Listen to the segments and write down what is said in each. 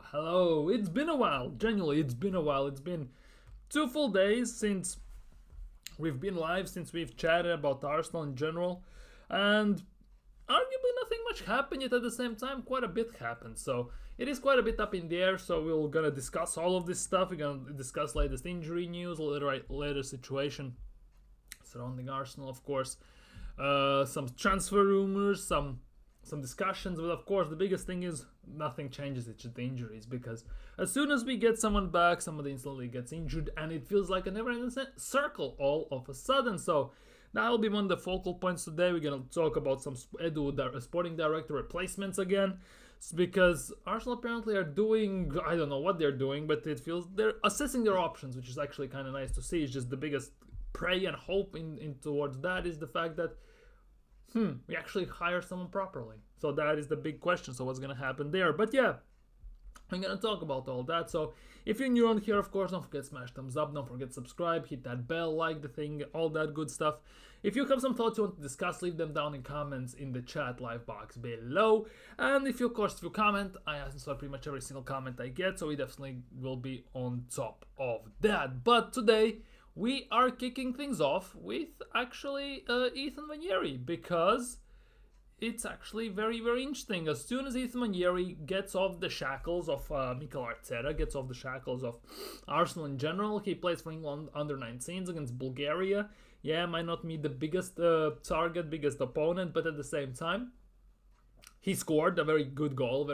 Hello. It's been a while. Genuinely, it's been a while. It's been 2 full days since we've been live, since we've chatted about Arsenal in general, and arguably nothing much happened yet. At the same time, quite a bit happened. So it is quite a bit up in the air. So we're gonna discuss all of this stuff. We're gonna discuss latest injury news, later situation surrounding Arsenal, of course. Some transfer rumors, some discussions, but of course the biggest thing is nothing changes, it's just the injuries, because as soon as we get someone back, somebody instantly gets injured, and it feels like a never-ending circle all of a sudden. So that'll be one of the focal points today. We're gonna talk about some sporting director replacements again, because Arsenal apparently are doing, I don't know what they're doing, but it feels they're assessing their options, which is actually kind of nice to see. It's just the biggest pray and hope in towards that is the fact that we actually hire someone properly. So that is the big question. So what's going to happen there? But yeah, I'm going to talk about all that. So if you're new on here, of course, don't forget to smash thumbs up. Don't forget to subscribe, hit that bell, like the thing, all that good stuff. If you have some thoughts you want to discuss, leave them down in comments in the chat live box below. And if you, of course, if you comment, I answer pretty much every single comment I get. So we definitely will be on top of that. But today, we are kicking things off with actually Ethan Vanieri, because it's actually very, very interesting. As soon as Ethan Vanieri gets off the shackles of Mikel Arteta, gets off the shackles of Arsenal in general, he plays for England under 19s against Bulgaria. Yeah, might not be the biggest target, biggest opponent, but at the same time, he scored a very good goal,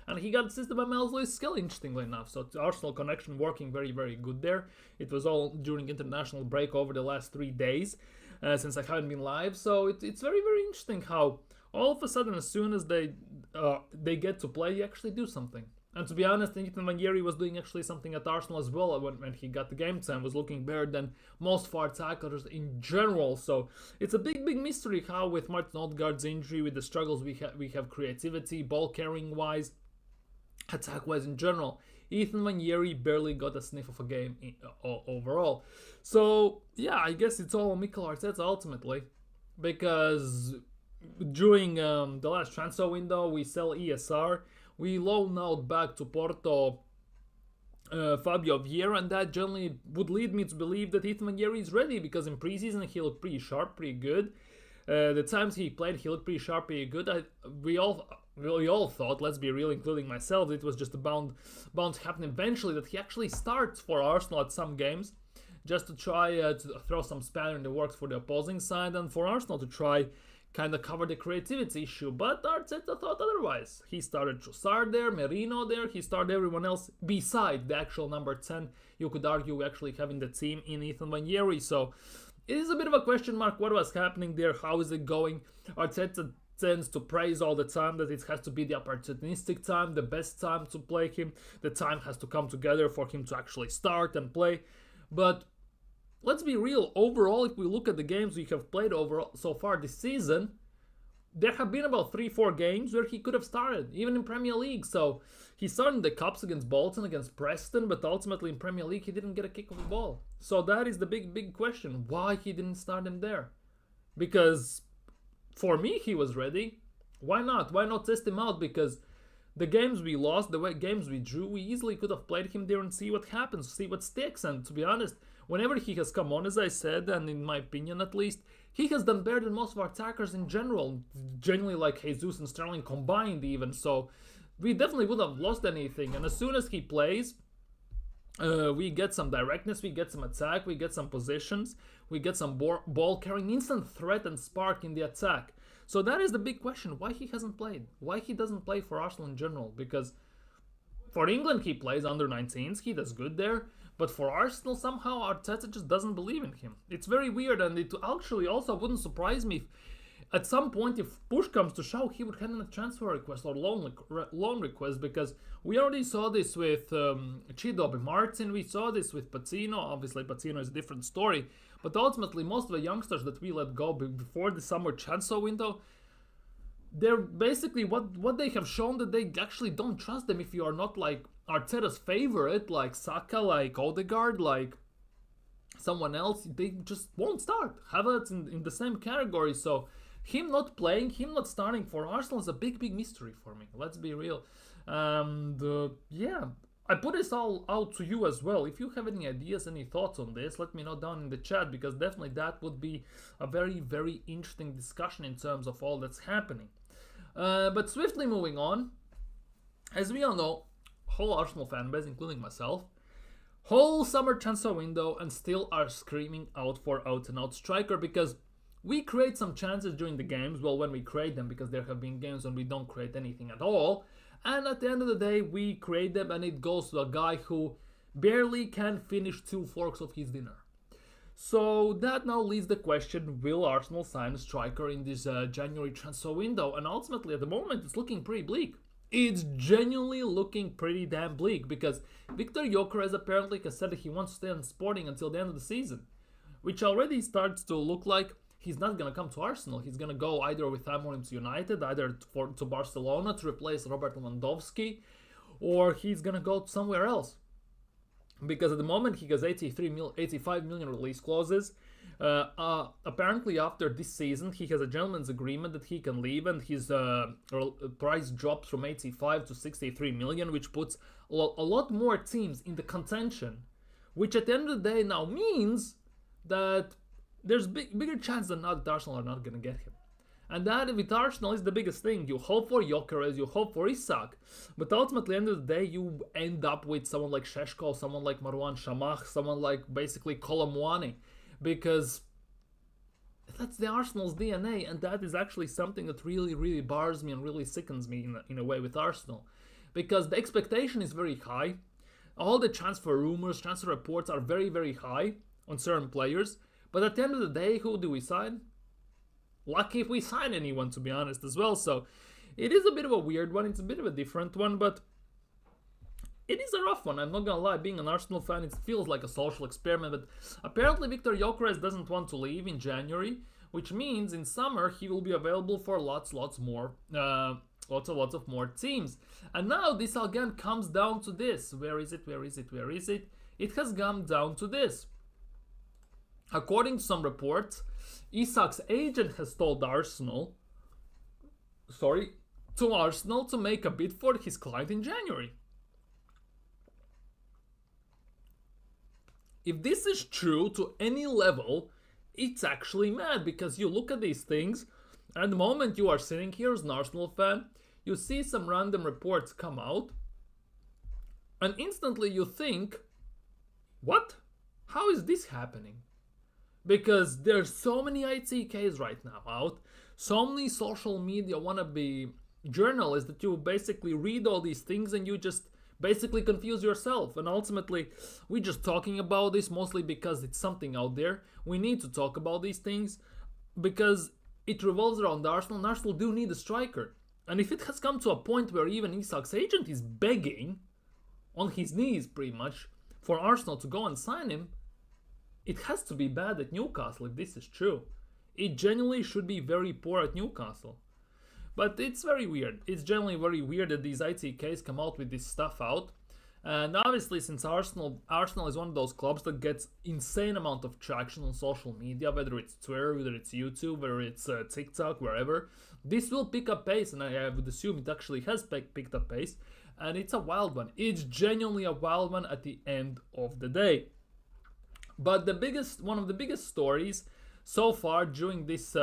and he got assisted by Miles Lewis-Skelly, interestingly enough. So the Arsenal connection working very, very good there. It was all during international break over the last 3 days, since I haven't been live. So it's very, very interesting how all of a sudden, as soon as they get to play, you actually do something. And to be honest, Ethan Vanieri was doing actually something at Arsenal as well when he got the game time, was looking better than most of our tacklers in general. So it's a big, big mystery how with Martin Odegaard's injury, with the struggles we have creativity, ball carrying wise, attack wise in general, Ethan Vanieri barely got a sniff of a game overall. So yeah, I guess it's all Mikel Arteta ultimately, because during the last transfer window we sell ESR. We loan out back to Porto Fabio Vieira, and that generally would lead me to believe that Ethan Vanieri is ready, because in preseason he looked pretty sharp, pretty good. The times he played, he looked pretty sharp, pretty good. We all thought, let's be real, including myself, it was just bound to happen eventually that he actually starts for Arsenal at some games, just to try to throw some spanner in the works for the opposing side, and for Arsenal to try kind of cover the creativity issue. But Arteta thought otherwise. He started Trossard there, Merino there, he started everyone else beside the actual number 10, you could argue, actually having the team in Ethan Vanieri. So it is a bit of a question mark what was happening there, how is it going. Arteta tends to praise all the time that it has to be the opportunistic time, the best time to play him, the time has to come together for him to actually start and play. But let's be real, overall, if we look at the games we have played overall so far this season, there have been about 3-4 games where he could have started, even in Premier League. So he started in the Cups against Bolton, against Preston, but ultimately in Premier League he didn't get a kick of the ball. So that is the big, big question, why he didn't start him there. Because for me, he was ready. Why not? Why not test him out? Because the games we lost, the games we drew, we easily could have played him there and see what happens, see what sticks. And to be honest, whenever he has come on, as I said, and in my opinion at least, he has done better than most of our attackers in general, generally like Jesus and Sterling combined even. So we definitely would have lost anything. And as soon as he plays, we get some directness, we get some attack, we get some positions, we get some ball carrying, instant threat and spark in the attack. So that is the big question, why he hasn't played, why he doesn't play for Arsenal in general. Because for England he plays under 19s, he does good there. But for Arsenal, somehow Arteta just doesn't believe in him. It's very weird, and it actually also wouldn't surprise me if at some point, if push comes to shove, he would hand in a transfer request or loan request, because we already saw this with Chido Martin, we saw this with Patino. Obviously, Patino is a different story, but ultimately, most of the youngsters that we let go before the summer transfer window, they're basically what they have shown that they actually don't trust them if you are not like Arteta's favorite, like Saka, like Odegaard, like someone else. They just won't start. Havertz in the same category. So him not playing, him not starting for Arsenal is a big, big mystery for me. Let's be real. And yeah, I put this all out to you as well. If you have any ideas, any thoughts on this, let me know down in the chat, because definitely that would be a very, very interesting discussion in terms of all that's happening. But swiftly moving on, as we all know, whole Arsenal fan base, including myself, whole summer transfer window and still are screaming out for out-and-out striker, because we create some chances during the games, well, when we create them, because there have been games when we don't create anything at all, and at the end of the day we create them and it goes to a guy who barely can finish 2 forks of his dinner. So that now leaves the question, will Arsenal sign a striker in this January transfer window? And ultimately at the moment it's looking pretty bleak. It's genuinely looking pretty damn bleak, because Victor Gyokeres apparently has said that he wants to stay on Sporting until the end of the season, which already starts to look like he's not going to come to Arsenal. He's going to go either with Amorim to United, either to Barcelona to replace Robert Lewandowski, or he's going to go somewhere else. Because at the moment he has 85 million release clauses. Apparently after this season he has a gentleman's agreement that he can leave, and his price drops from 85 to 63 million, which puts a lot more teams in the contention, which at the end of the day now means that there's bigger chance than not that Arsenal are not going to get him. And that with Arsenal is the biggest thing. You hope for Gyokeres, you hope for Isak, but ultimately at the end of the day you end up with someone like Šeško, someone like Marwan Shamah, someone like basically Kolomwani, because that's the Arsenal's DNA, and that is actually something that really, really bars me and really sickens me in a way with Arsenal, because the expectation is very high. All the transfer rumors, transfer reports are very, very high on certain players, but at the end of the day, who do we sign? Lucky if we sign anyone, to be honest, as well. So it is a bit of a weird one. It's a bit of a different one, but it is a rough one. I'm not gonna lie. Being an Arsenal fan, it feels like a social experiment. But apparently Victor Gyokeres doesn't want to leave in January, which means in summer he will be available for lots of more teams. And now this again comes down to this. Where is it? It has come down to this. According to some reports, Isak's agent has told Arsenal to make a bid for his client in January. If this is true to any level, it's actually mad, because you look at these things, and the moment you are sitting here as an Arsenal fan, you see some random reports come out, and instantly you think, what? How is this happening? Because there's so many ITKs right now out, so many social media wannabe journalists that you basically read all these things and you just basically confuse yourself. And ultimately, we're just talking about this mostly because it's something out there. We need to talk about these things because it revolves around Arsenal, and Arsenal do need a striker. And if it has come to a point where even Isak's agent is begging, on his knees pretty much, for Arsenal to go and sign him, it has to be bad at Newcastle if this is true. It genuinely should be very poor at Newcastle. But it's very weird. It's generally very weird that these ITKs come out with this stuff out. And obviously, since Arsenal is one of those clubs that gets insane amount of traction on social media, whether it's Twitter, whether it's YouTube, whether it's TikTok, wherever, this will pick up pace, and I would assume it actually has picked up pace. And it's a wild one. It's genuinely a wild one at the end of the day. But one of the biggest stories so far during this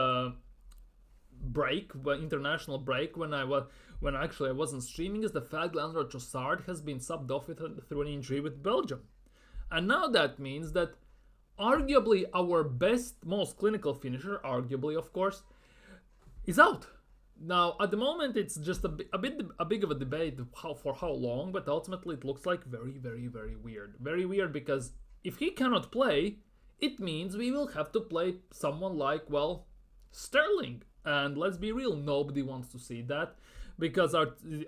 international break, when I wasn't streaming, is the fact that Trossard has been subbed off through an injury with Belgium. And now that means that arguably our best, most clinical finisher, arguably of course, is out. Now at the moment it's just a big of a debate for how long, but ultimately it looks like very, very, very weird. Very weird, because if he cannot play, it means we will have to play someone like, well, Sterling. And let's be real, nobody wants to see that, because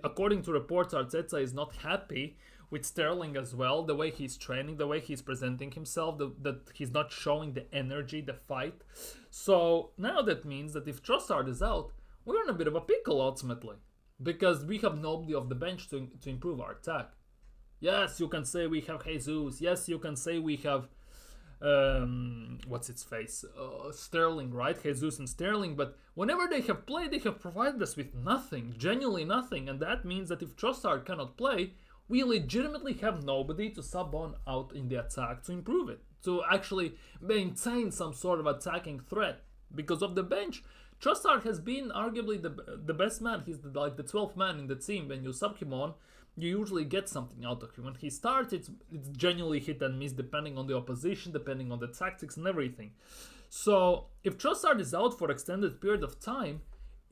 according to reports, Arteta is not happy with Sterling as well, the way he's training, the way he's presenting himself, that he's not showing the energy, the fight. So now that means that if Trossard is out, we're in a bit of a pickle ultimately, because we have nobody off the bench to improve our attack. Yes, you can say we have Jesus. Yes, you can say we have what's its face? Sterling, right? Jesus and Sterling. But whenever they have played, they have provided us with nothing, genuinely nothing. And that means that if Trossard cannot play, we legitimately have nobody to sub on out in the attack to improve it, to actually maintain some sort of attacking threat. Because of the bench, Trossard has been arguably the best man. He's like the 12th man in the team. When you sub him on, you usually get something out of him. When he starts, it's genuinely hit and miss depending on the opposition, depending on the tactics and everything. So if Trossard is out for extended period of time,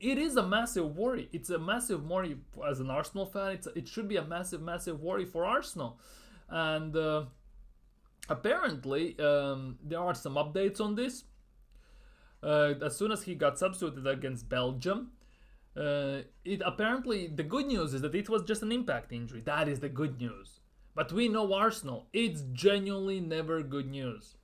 it is a massive worry. It's a massive worry as an Arsenal fan. It should be a massive, massive worry for Arsenal. And apparently, there are some updates on this. As soon as he got substituted against Belgium, apparently the good news is that it was just an impact injury. That is the good news. But we know Arsenal, it's genuinely never good news.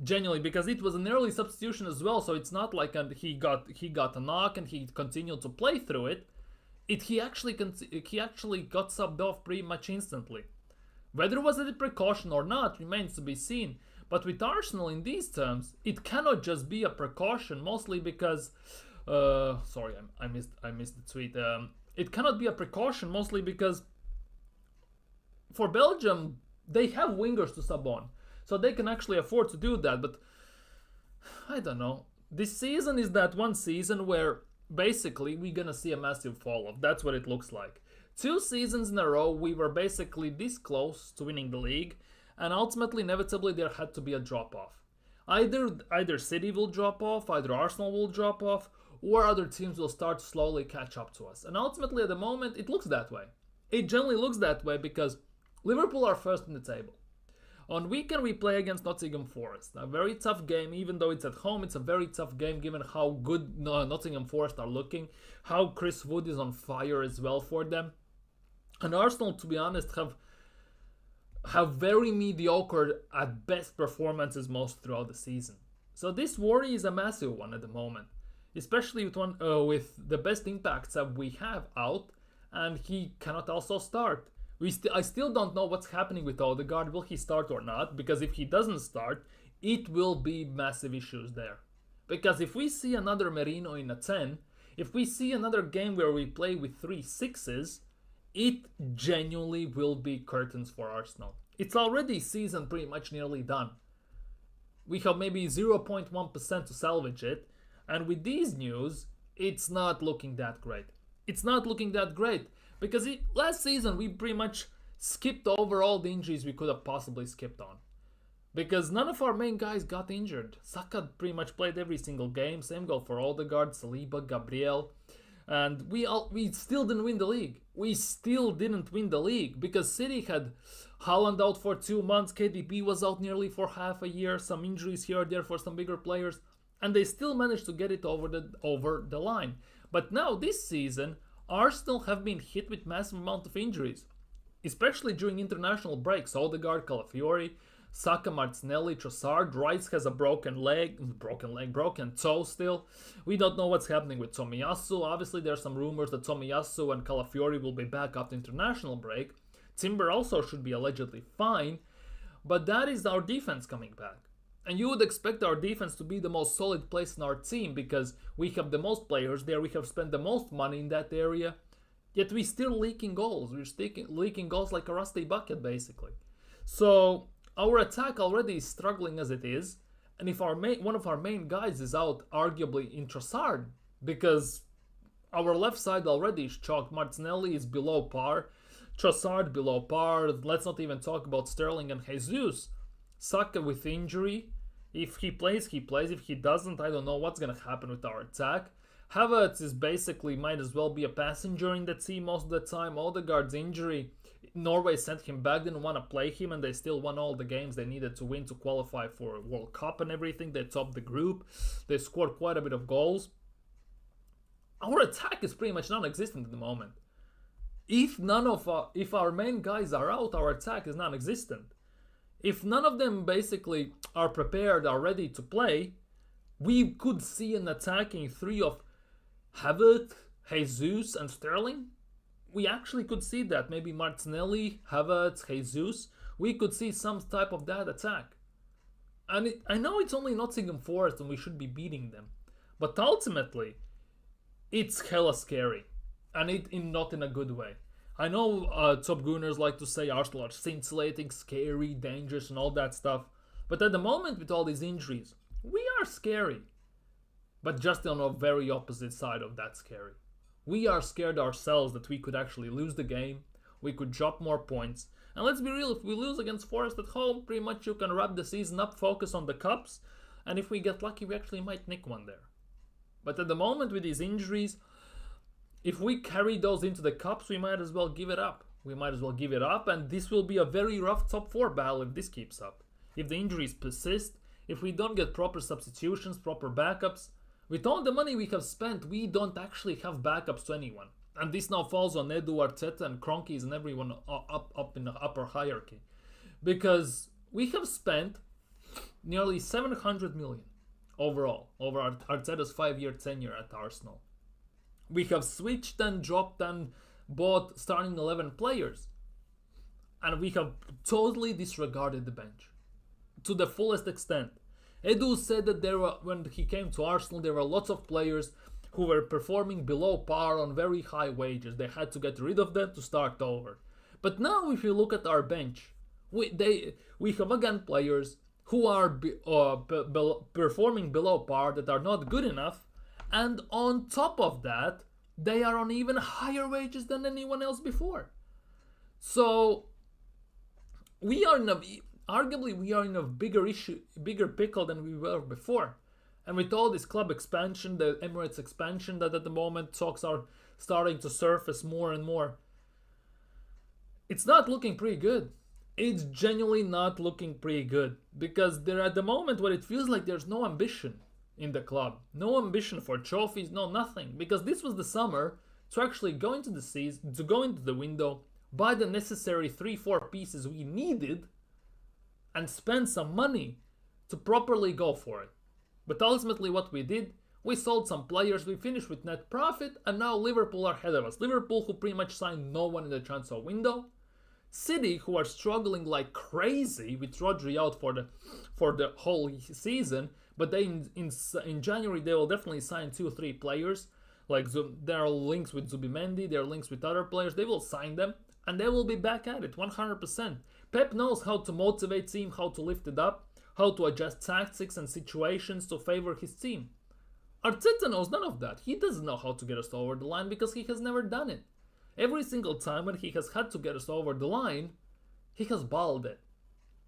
Genuinely, because it was an early substitution as well, so it's not like he got a knock and he continued to play through it. He actually got subbed off pretty much instantly. Whether it was a precaution or not remains to be seen. But with Arsenal in these terms, it cannot just be a precaution, mostly because sorry, I missed the tweet. It cannot be a precaution, mostly because for Belgium, they have wingers to sub on. So they can actually afford to do that. But I don't know. This season is that one season where basically we're going to see a massive fall off. That's what it looks like. 2 seasons in a row, we were basically this close to winning the league. And ultimately, inevitably, there had to be a drop-off. Either City will drop off, either Arsenal will drop off, or other teams will start to slowly catch up to us. And ultimately, at the moment, it looks that way. It generally looks that way because Liverpool are first in the table. On weekend, we play against Nottingham Forest. A very tough game, even though it's at home, it's a very tough game given how good Nottingham Forest are looking, how Chris Wood is on fire as well for them. And Arsenal, to be honest, have very mediocre at best performances most throughout the season. So this worry is a massive one at the moment, especially with the best impacts that we have out, and he cannot also start. I still don't know what's happening with Odegaard. Will he start or not? Because if he doesn't start, it will be massive issues there. Because if we see another Merino in a 10, if we see another game where we play with 3 6s, it genuinely will be curtains for Arsenal. It's already season pretty much nearly done. We have maybe 0.1% to salvage it. And with these news, it's not looking that great. It's not looking that great. Because last season, we pretty much skipped over all the injuries we could have possibly skipped on. Because none of our main guys got injured. Saka pretty much played every single game. Same goal for Odegaard, Saliba, Gabriel. And we still didn't win the league. We still didn't win the league. Because City had Haaland out for 2 months. KDB was out nearly for half a year. Some injuries here or there for some bigger players. And they still managed to get it over the line. But now this season, Arsenal have been hit with massive amount of injuries, especially during international breaks. Odegaard, Calafiori, Saka, Martinelli, Trossard. Rice has a broken toe still. We don't know what's happening with Tomiyasu. Obviously, there are some rumors that Tomiyasu and Calafiori will be back after international break. Timber also should be allegedly fine, but that is our defense coming back. And you would expect our defense to be the most solid place in our team because we have the most players there, we have spent the most money in that area, yet we're still leaking goals. We're leaking goals like a rusty bucket, basically. So our attack already is struggling as it is, and if one of our main guys is out, arguably in Trossard, because our left side already is chalked. Martinelli is below par, Trossard below par, let's not even talk about Sterling and Jesus. Saka with injury. If he plays, he plays. If he doesn't, I don't know what's going to happen with our attack. Havertz is basically might as well be a passenger in the team most of the time. Odegaard's injury, Norway sent him back, didn't want to play him, and they still won all the games they needed to win to qualify for a World Cup and everything. They topped the group. They scored quite a bit of goals. Our attack is pretty much non-existent at the moment. If our main guys are out, our attack is non-existent. If none of them basically are prepared, are ready to play, we could see an attacking 3 of Havertz, Jesus, and Sterling. We actually could see that. Maybe Martinelli, Havertz, Jesus. We could see some type of that attack. And I know it's only Nottingham Forest and we should be beating them, but ultimately, it's hella scary, and not in a good way. I know top gooners like to say Arsenal are scintillating, scary, dangerous, and all that stuff, but at the moment with all these injuries, we are scary, but just on a very opposite side of that scary. We are scared ourselves that we could actually lose the game, we could drop more points, and let's be real, if we lose against Forest at home, pretty much you can wrap the season up, focus on the cups, and if we get lucky, we actually might nick one there. But at the moment with these injuries, if we carry those into the cups, we might as well give it up. And this will be a very rough top 4 battle if this keeps up. If the injuries persist, if we don't get proper substitutions, proper backups, with all the money we have spent, we don't actually have backups to anyone. And this now falls on Edu, Arteta, and Kroenkes and everyone up in the upper hierarchy. Because we have spent nearly 700 million overall over Arteta's 5-year tenure at Arsenal. We have switched and dropped and bought starting 11 players. And we have totally disregarded the bench to the fullest extent. Edu said that when he came to Arsenal, there were lots of players who were performing below par on very high wages. They had to get rid of them to start over. But now if you look at our bench, we have again players who are performing below par, that are not good enough, and on top of that, they are on even higher wages than anyone else before. So arguably we are in a bigger pickle than we were before. And with all this club expansion, the Emirates expansion that at the moment talks are starting to surface more and more, it's not looking pretty good. It's genuinely not looking pretty good, because there at the moment what it feels like there's no ambition in the club. No ambition for trophies, no nothing. Because this was the summer to actually go into the season, to go into the window, buy the necessary 3-4 pieces we needed, and spend some money to properly go for it. But ultimately what we did, we sold some players, we finished with net profit, and now Liverpool are ahead of us. Liverpool, who pretty much signed no one in the transfer window. City, who are struggling like crazy with Rodri out for the whole season, but they in January they will definitely sign 2-3 players. Like there are links with Zubimendi, there are links with other players. They will sign them, and they will be back at it 100%. Pep knows how to motivate team, how to lift it up, how to adjust tactics and situations to favor his team. Arteta knows none of that. He doesn't know how to get us over the line because he has never done it. Every single time when he has had to get us over the line, he has balled it.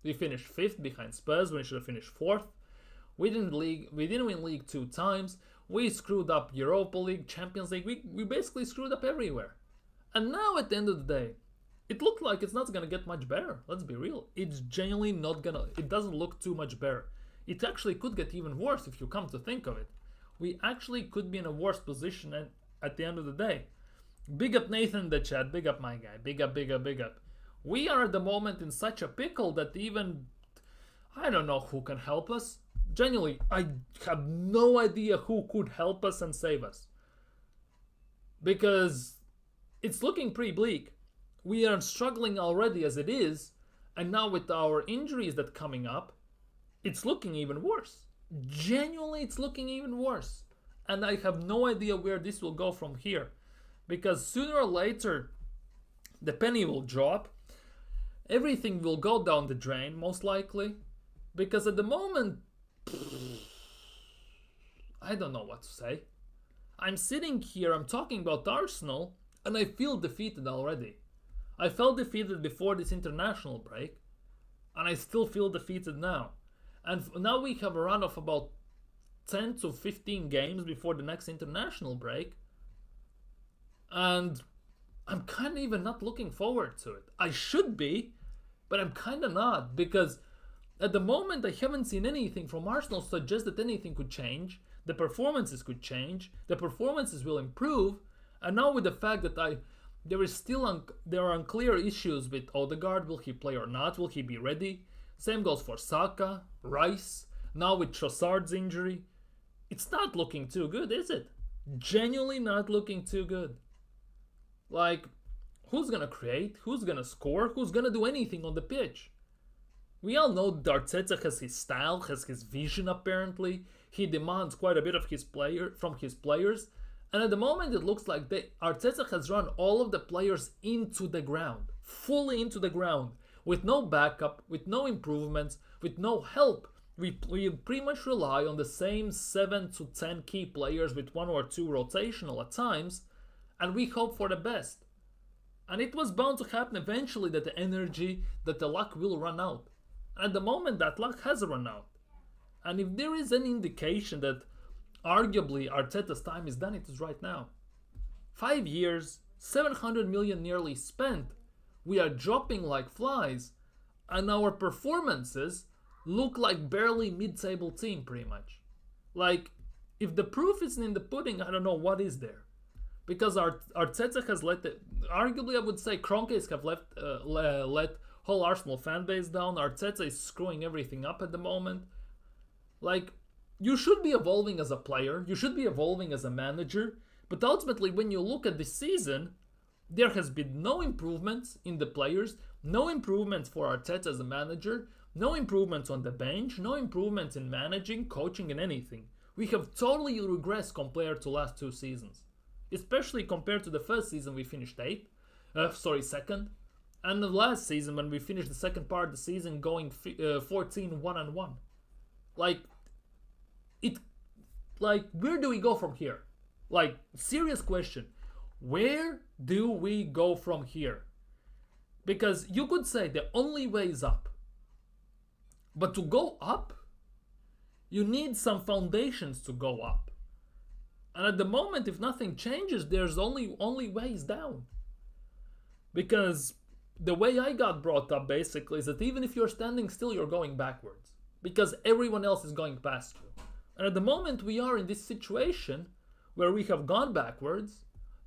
We finished 5th behind Spurs when we should have finished 4th. We didn't win League 2 times. We screwed up Europa League, Champions League. We basically screwed up everywhere. And now at the end of the day, it looked like it's not going to get much better. Let's be real. It's genuinely not going to... It doesn't look too much better. It actually could get even worse if you come to think of it. We actually could be in a worse position at the end of the day. Big up Nathan in the chat. Big up my guy. Big up, big up, big up. We are at the moment in such a pickle that even... I don't know who can help us. Genuinely, I have no idea who could help us and save us. Because it's looking pretty bleak. We are struggling already as it is, and now with our injuries that coming up, it's looking even worse. Genuinely, it's looking even worse. And I have no idea where this will go from here. Because sooner or later, the penny will drop. Everything will go down the drain, most likely. Because at the moment, I don't know what to say. I'm sitting here, I'm talking about Arsenal, and I feel defeated already. I felt defeated before this international break, and I still feel defeated now. And now we have a run of about 10 to 15 games before the next international break, and I'm kind of even not looking forward to it. I should be, but I'm kind of not, because at the moment I haven't seen anything from Arsenal suggest that anything could change. The performances could change, the performances will improve, and now with the fact that there are unclear issues with Odegaard. Will he play or not? Will he be ready? Same goes for Saka, Rice. Now with Trossard's injury, it's not looking too good, is it? Genuinely not looking too good. Like, who's gonna create? Who's gonna score? Who's gonna do anything on the pitch? We all know that Arteta has his style, has his vision apparently. He demands quite a bit of from his players. And at the moment it looks like Arteta has run all of the players into the ground. Fully into the ground. With no backup, with no improvements, with no help. We pretty much rely on the same 7 to 10 key players with 1 or 2 rotational at times. And we hope for the best. And it was bound to happen eventually that the energy, that the luck will run out. At the moment that luck has run out. And if there is any indication that arguably Arteta's time is done, it is right now. 5 years, 700 million nearly spent. We are dropping like flies. And our performances look like barely mid-table team pretty much. Like, if the proof isn't in the pudding, I don't know what is there. Because Arteta has arguably I would say Kroenkes have let whole Arsenal fan base down. Arteta is screwing everything up at the moment. Like, you should be evolving as a player, you should be evolving as a manager, but ultimately when you look at this season, there has been no improvements in the players, no improvements for Arteta as a manager, no improvements on the bench, no improvements in managing, coaching and anything. We have totally regressed compared to last 2 seasons. Especially compared to the first season we finished second. And the last season when we finished the second part of the season going 14-1-1. Where do we go from here? Like, serious question. Where do we go from here? Because you could say the only way is up. But to go up, you need some foundations to go up. And at the moment, if nothing changes, there's only ways down. Because the way I got brought up basically is that even if you're standing still, you're going backwards. Because everyone else is going past you. And at the moment, we are in this situation where we have gone backwards.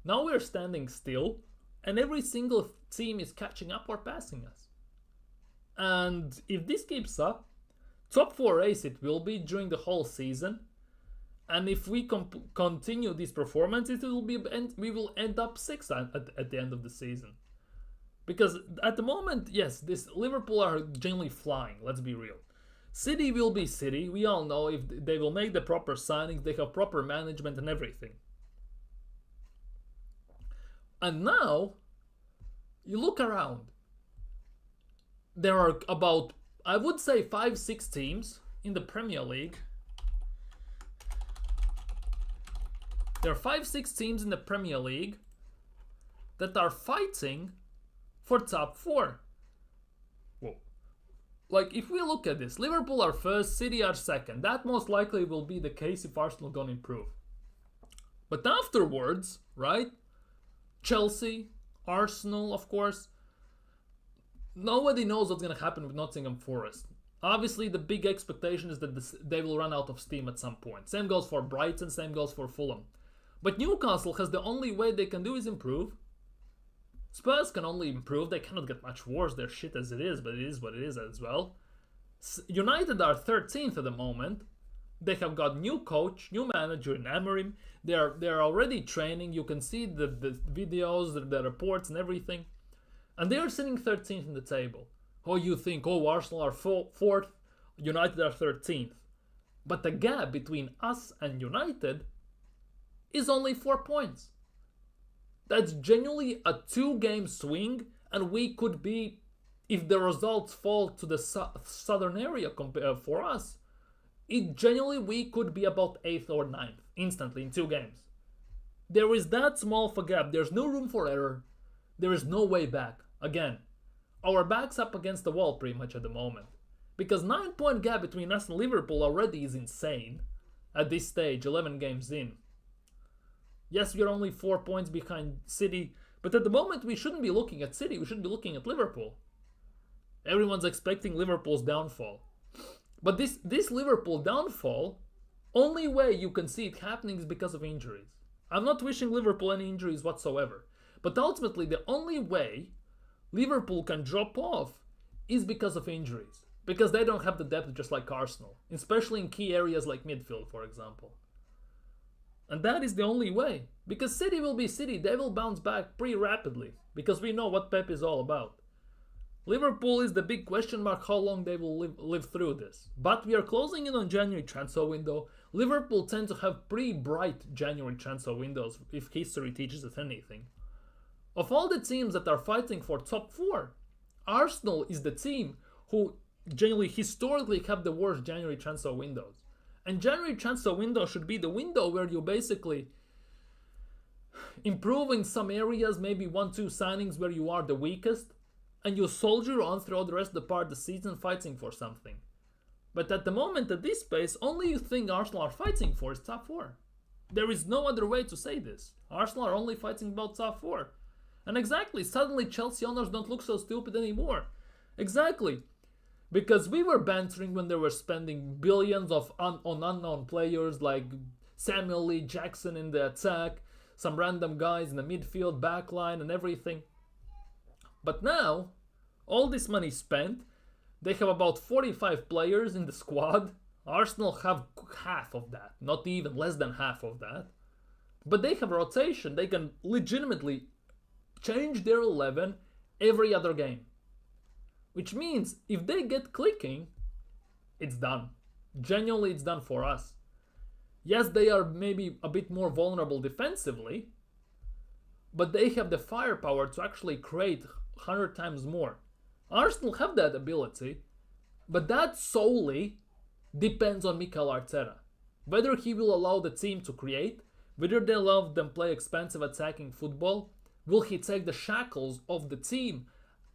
Now we're standing still. And every single team is catching up or passing us. And if this keeps up, top 4 race it will be during the whole season. And if we continue these performances, we will end up 6th at the end of the season. Because at the moment, yes, this Liverpool are generally flying, let's be real. City will be City. We all know if they will make the proper signings, they have proper management and everything. And now, you look around. There are about, I would say 5-6 teams in the Premier League. There are 5-6 teams in the Premier League that are fighting for top 4. Whoa. Like, if we look at this, Liverpool are first, City are second. That most likely will be the case if Arsenal gonna improve. But afterwards, right? Chelsea, Arsenal, of course. Nobody knows what's gonna happen with Nottingham Forest. Obviously, the big expectation is that they will run out of steam at some point. Same goes for Brighton, same goes for Fulham. But Newcastle has the only way they can do is improve. Spurs can only improve. They cannot get much worse. They're shit as it is, but it is what it is as well. United are 13th at the moment. They have got new coach, new manager in Amorim. They're already training. You can see the videos, the reports and everything. And they are sitting 13th in the table. Oh, you think, Arsenal are 4th, United are 13th. But the gap between us and United is only 4 points. That's genuinely a 2-game swing, and we could be, if the results fall to the southern area for us, we could be about 8th or 9th instantly in 2 games. There is that small of a gap. There's no room for error. There is no way back. Again, our back's up against the wall pretty much at the moment. Because 9-point gap between us and Liverpool already is insane at this stage, 11 games in. Yes, we're only 4 points behind City, but at the moment we shouldn't be looking at City, we should be looking at Liverpool. Everyone's expecting Liverpool's downfall. But this Liverpool downfall, only way you can see it happening is because of injuries. I'm not wishing Liverpool any injuries whatsoever. But ultimately, the only way Liverpool can drop off is because of injuries. Because they don't have the depth just like Arsenal. Especially in key areas like midfield, for example. And that is the only way. Because City will be City. They will bounce back pretty rapidly. Because we know what Pep is all about. Liverpool is the big question mark how long they will live through this. But we are closing in on January transfer window. Liverpool tend to have pretty bright January transfer windows if history teaches us anything. Of all the teams that are fighting for top 4, Arsenal is the team who generally historically have the worst January transfer windows. And January transfer window should be the window where you basically improve in some areas, maybe 1-2 signings where you are the weakest, and you soldier on throughout the rest of the part of the season fighting for something. But at the moment, at this pace, only thing Arsenal are fighting for is top 4. There is no other way to say this. Arsenal are only fighting about top 4. And exactly, suddenly Chelsea owners don't look so stupid anymore. Exactly. Because we were bantering when they were spending billions on unknown players like Samuel Lee Jackson in the attack, some random guys in the midfield, backline and everything. But now, all this money spent, they have about 45 players in the squad. Arsenal have half of that, not even, less than half of that. But they have rotation. They can legitimately change their 11 every other game. Which means if they get clicking, it's done. Genuinely, it's done for us. Yes, they are maybe a bit more vulnerable defensively, but they have the firepower to actually create 100 times more. Arsenal have that ability, but that solely depends on Mikel Arteta. Whether he will allow the team to create, whether they allow them play expensive attacking football, will he take the shackles of the team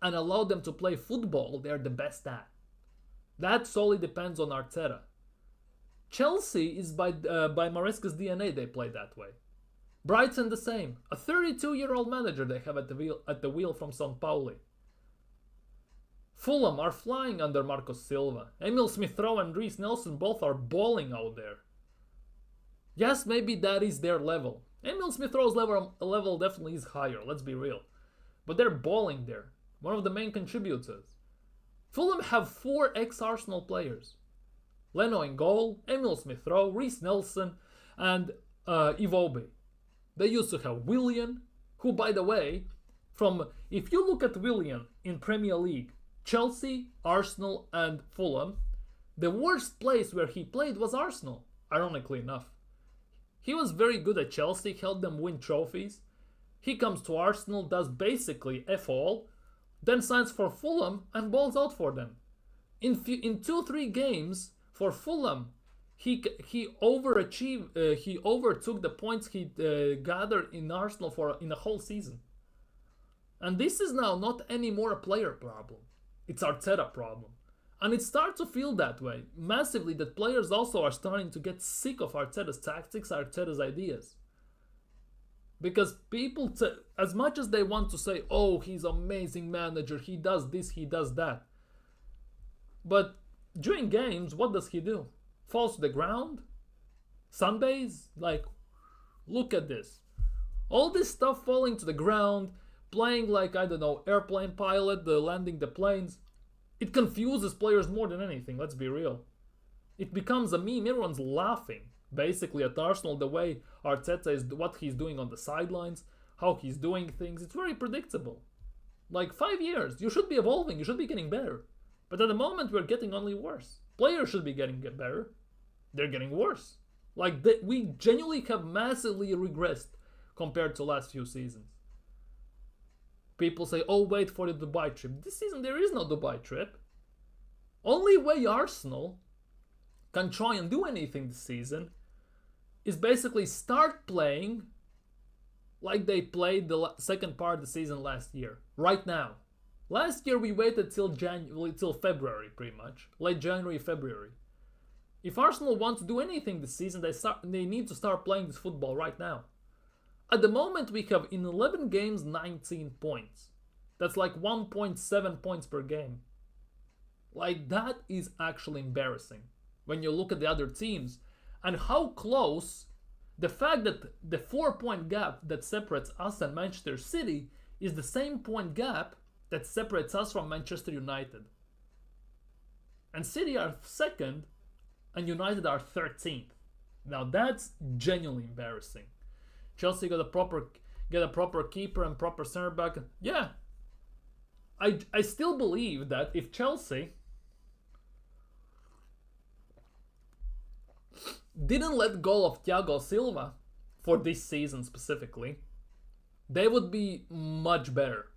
and allow them to play football they're the best at? That solely depends on Arteta. Chelsea is by Maresca's DNA, they play that way. Brighton the same. A 32-year-old manager they have at the wheel from St. Pauli. Fulham are flying under Marco Silva. Emil Smith-Rowe and Reece Nelson both are balling out there. Yes, maybe that is their level. Emil Smith-Rowe's level definitely is higher, let's be real. But they're balling there. One of the main contributors. Fulham have 4 ex-Arsenal players. Leno in goal, Emil Smith-Rowe, Reece Nelson, and Iwobi. They used to have Willian, who, by the way, if you look at Willian in Premier League, Chelsea, Arsenal, and Fulham, the worst place where he played was Arsenal, ironically enough. He was very good at Chelsea, helped them win trophies. He comes to Arsenal, does basically F all, then signs for Fulham and balls out for them. In 2-3 games for Fulham, he overachieved. He overtook the points he gathered in Arsenal in a whole season. And this is now not anymore a player problem. It's Arteta problem. And it starts to feel that way massively, that players also are starting to get sick of Arteta's tactics, Arteta's ideas. Because people, as much as they want to say, oh, he's an amazing manager, he does this, he does that. But during games, what does he do? Falls to the ground? Sundays? Like, look at this. All this stuff falling to the ground, playing like, I don't know, airplane pilot, landing the planes. It confuses players more than anything, let's be real. It becomes a meme, everyone's laughing. Basically at Arsenal, the way Arteta is, what he's doing on the sidelines, how he's doing things, it's very predictable. Like 5 years, you should be evolving, you should be getting better. But at the moment, we're getting only worse. Players should be getting better. They're getting worse. Like, we genuinely have massively regressed compared to last few seasons. People say, oh, wait for the Dubai trip. This season, there is no Dubai trip. Only way Arsenal can try and do anything this season is basically start playing like they played the second part of the season last year. Right now. Last year we waited till February, pretty much. Late January, February. If Arsenal want to do anything this season, they need to start playing this football right now. At the moment we have in 11 games 19 points. That's like 1.7 points per game. Like, that is actually embarrassing when you look at the other teams and how close the fact that the 4-point gap that separates us and Manchester City is the same point gap that separates us from Manchester United. And City are 2nd and United are 13th. Now that's genuinely embarrassing. Chelsea got a proper keeper and proper center back. Yeah. I still believe that if Chelsea didn't let go of Thiago Silva for this season specifically, they would be much better.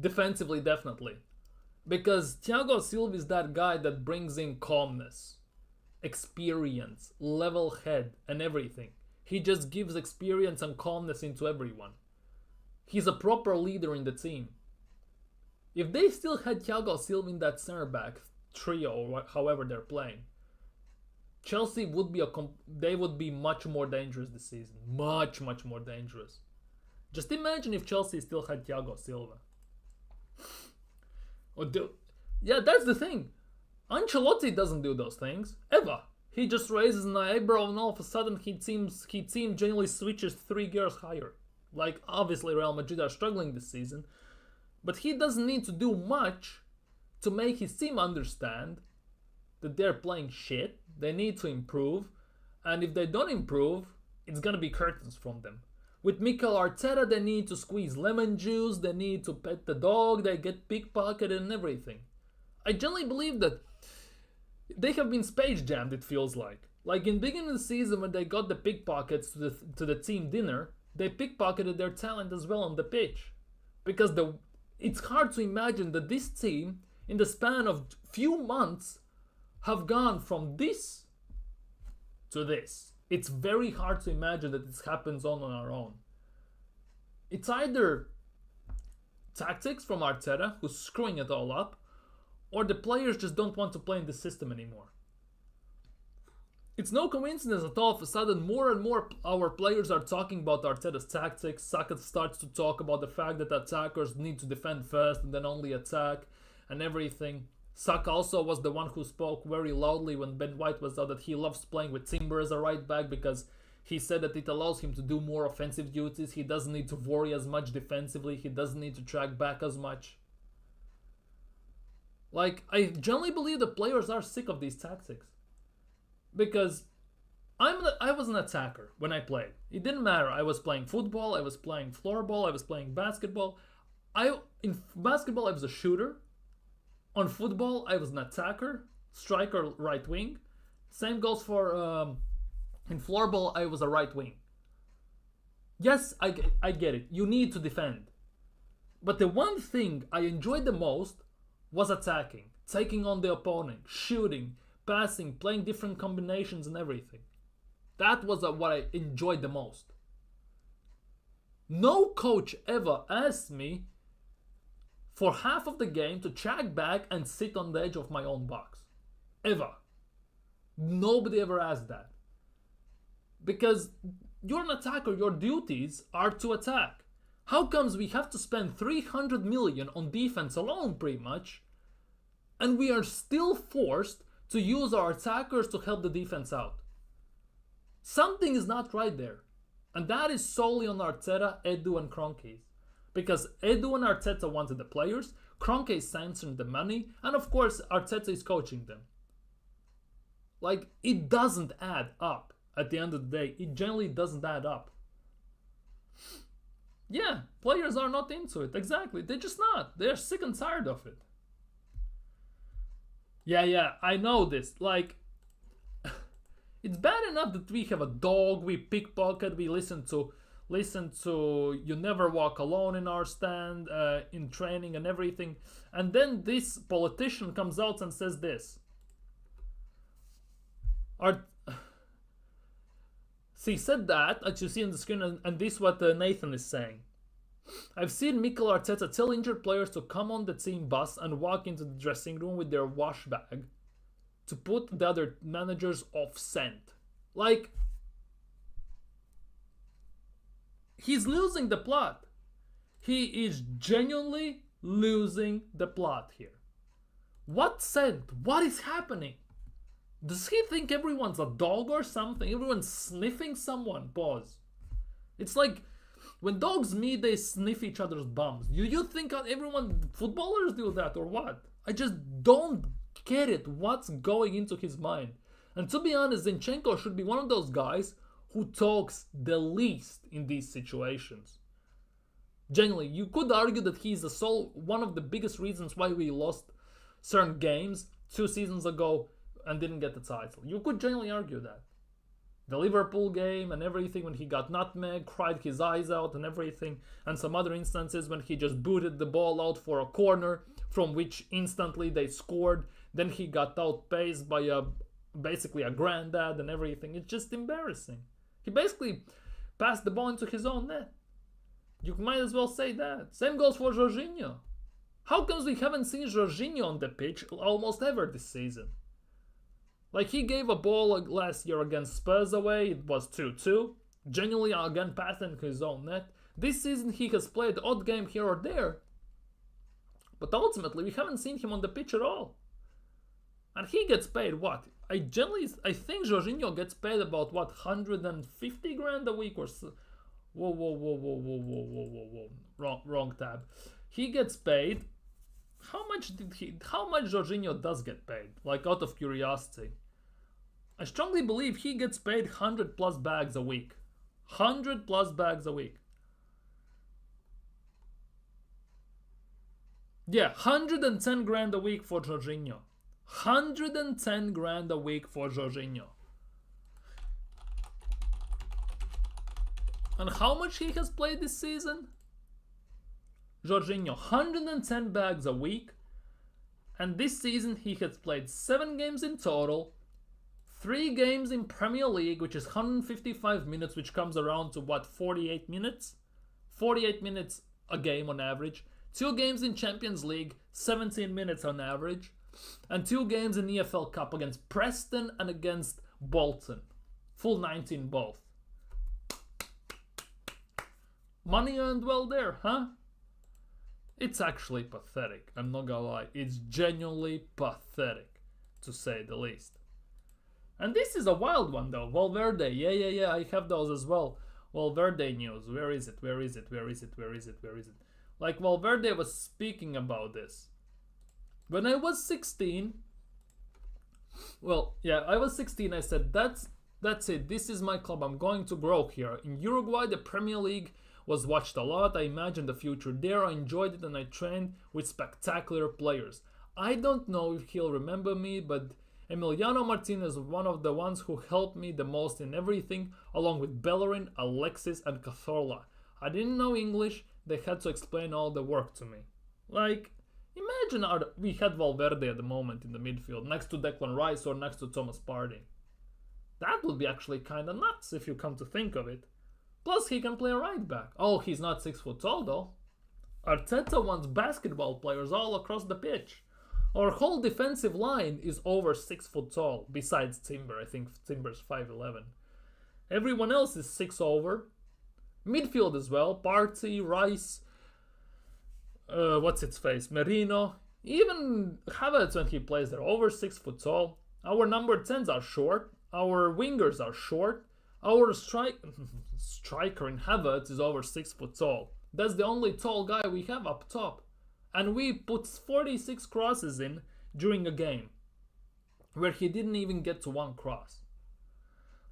Defensively, definitely. Because Thiago Silva is that guy that brings in calmness, experience, level head, and everything. He just gives experience and calmness into everyone. He's a proper leader in the team. If they still had Thiago Silva in that center back trio or however they're playing, Chelsea would be they would be much more dangerous this season. Much more dangerous. Just imagine if Chelsea still had Thiago Silva. Yeah, that's the thing. Ancelotti doesn't do those things ever. He just raises an eyebrow and all of a sudden he team genuinely switches 3 gears higher. Like, obviously Real Madrid are struggling this season, but he doesn't need to do much to make his team understand that they're playing shit. They need to improve, and if they don't improve, it's gonna be curtains from them. With Mikel Arteta, they need to squeeze lemon juice, they need to pet the dog, they get pickpocketed and everything. I genuinely believe that they have been space jammed, it feels like. Like in the beginning of the season when they got the pickpockets to the team dinner, they pickpocketed their talent as well on the pitch. Because it's hard to imagine that this team, in the span of few months, have gone from this to this. It's very hard to imagine that this happens on our own. It's either tactics from Arteta, who's screwing it all up, or the players just don't want to play in the system anymore. It's no coincidence that all of a sudden more and more our players are talking about Arteta's tactics. Saka starts to talk about the fact that attackers need to defend first and then only attack and everything. Saka also was the one who spoke very loudly when Ben White was out that he loves playing with Timber as a right back because he said that it allows him to do more offensive duties. He doesn't need to worry as much defensively. He doesn't need to track back as much. Like, I generally believe the players are sick of these tactics. Because I was an attacker when I played. It didn't matter. I was playing football, I was playing floorball, I was playing basketball. In basketball, I was a shooter. On football, I was an attacker, striker, right wing. Same goes for in floorball, I was a right wing. Yes, I get it. You need to defend. But the one thing I enjoyed the most was attacking, taking on the opponent, shooting, passing, playing different combinations and everything. That was what I enjoyed the most. No coach ever asked me for half of the game to track back and sit on the edge of my own box. Ever. Nobody ever asked that. Because you're an attacker, your duties are to attack. How comes we have to spend 300 million on defense alone pretty much, and we are still forced to use our attackers to help the defense out? Something is not right there. And that is solely on Arteta, Edu and Kroenke. Because Edu and Arteta wanted the players, Kroenke is sanctioning the money, and of course Arteta is coaching them. Like, it doesn't add up at the end of the day. It generally doesn't add up. Yeah, players are not into it. Exactly. They're just not. They're sick and tired of it. Yeah, I know this. Like, it's bad enough that we have a dog, we pickpocket, we listen to You Never Walk Alone in our stand, in training and everything. And then this politician comes out and says this. So he said that, as you see on the screen, and this is what Nathan is saying. I've seen Mikel Arteta tell injured players to come on the team bus and walk into the dressing room with their wash bag to put the other managers off scent. Like, he's losing the plot. He is genuinely losing the plot here. What scent? What is happening? Does he think everyone's a dog or something? Everyone's sniffing someone? Pause. It's like when dogs meet, they sniff each other's bums. You think footballers do that or what? I just don't get it. What's going into his mind? And to be honest, Zinchenko should be one of those guys who talks the least in these situations. Genuinely, you could argue that he's one of the biggest reasons why we lost certain games 2 seasons ago and didn't get the title. You could genuinely argue that. The Liverpool game and everything, when he got nutmeg, cried his eyes out and everything, and some other instances when he just booted the ball out for a corner from which instantly they scored. Then he got outpaced by basically a granddad and everything. It's just embarrassing. He basically passed the ball into his own net. You might as well say that. Same goes for Jorginho. How comes we haven't seen Jorginho on the pitch almost ever this season? Like, he gave a ball last year against Spurs away, it was 2-2. Genuinely, again, passed into his own net. This season, he has played odd game here or there. But ultimately, we haven't seen him on the pitch at all. And he gets paid what? I think Jorginho gets paid about what, 150 grand a week or so. Whoa. Wrong tab. He gets paid. How much Jorginho does get paid? Like, out of curiosity. I strongly believe he gets paid 100 plus bags a week. 100 plus bags a week. Yeah, 110 grand a week for Jorginho. 110 grand a week for Jorginho. And how much he has played this season? Jorginho, 110 bags a week. And this season he has played 7 games in total. 3 games in Premier League, which is 155 minutes, which comes around to what, 48 minutes? 48 minutes a game on average. 2 games in Champions League, 17 minutes on average. And 2 games in EFL Cup against Preston and against Bolton. Full 19 both. Money earned well there, huh? It's actually pathetic, I'm not gonna lie. It's genuinely pathetic, to say the least. And this is a wild one though. Valverde, yeah, I have those as well. Valverde news, where is it? Like, Valverde was speaking about this. When I was 16, I was 16, I said, that's it, this is my club, I'm going to grow here. In Uruguay, the Premier League was watched a lot, I imagined the future there, I enjoyed it and I trained with spectacular players. I don't know if he'll remember me, but Emiliano Martinez was one of the ones who helped me the most in everything, along with Bellerin, Alexis and Cazorla. I didn't know English, they had to explain all the work to me. Like, imagine we had Valverde at the moment in the midfield, next to Declan Rice or next to Thomas Partey. That would be actually kinda nuts if you come to think of it. Plus, he can play a right back. Oh, he's not 6 foot tall though. Arteta wants basketball players all across the pitch. Our whole defensive line is over 6 foot tall, besides Timber. I think Timber's 5'11". Everyone else is 6 over. Midfield as well. Partey, Rice, Merino. Even Havertz when he plays, they're over 6 foot tall. Our number 10s are short. Our wingers are short. Our striker in Havertz is over 6 foot tall. That's the only tall guy we have up top. And we put 46 crosses in during a game where he didn't even get to 1 cross.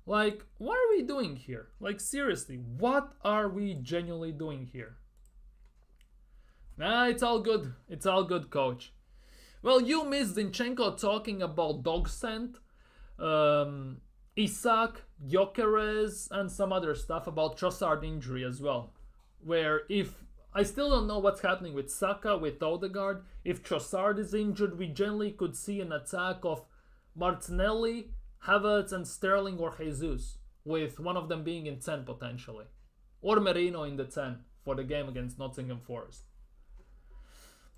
Like, what are we doing here? Like, seriously, what are we genuinely doing here? Nah, it's all good. It's all good, coach. Well, you missed Zinchenko talking about dog scent, Isak, Gyokeres, and some other stuff about Trossard injury as well. Where if I still don't know what's happening with Saka, with Odegaard. If Trossard is injured, we generally could see an attack of Martinelli, Havertz, and Sterling or Jesus, with one of them being in 10 potentially. Or Merino in the 10 for the game against Nottingham Forest.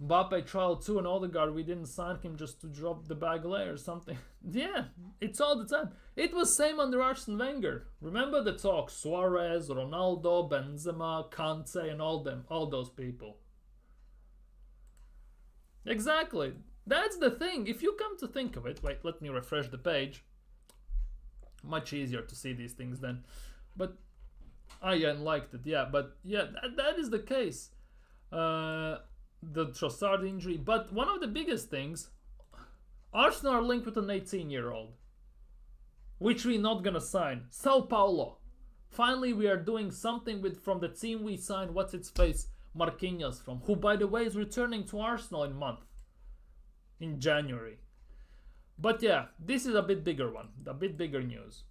Mbappe trial 2 and Odegaard, we didn't sign him just to drop the Bagley or something. Yeah, it's all the time. It was same under Arsene Wenger. Remember the talk, Suarez, Ronaldo, Benzema, Kante and all those people. Exactly. That's the thing. If you come to think of it, wait, let me refresh the page. Much easier to see these things then. But I liked it, yeah. But yeah, that is the case. The Trossard injury. But one of the biggest things, Arsenal are linked with an 18-year-old, which we're not gonna sign. Sao Paulo. Finally, we are doing something from the team we signed. What's its face? Marquinhos from, who by the way is returning to Arsenal in January. But yeah, this is a bit bigger one, a bit bigger news.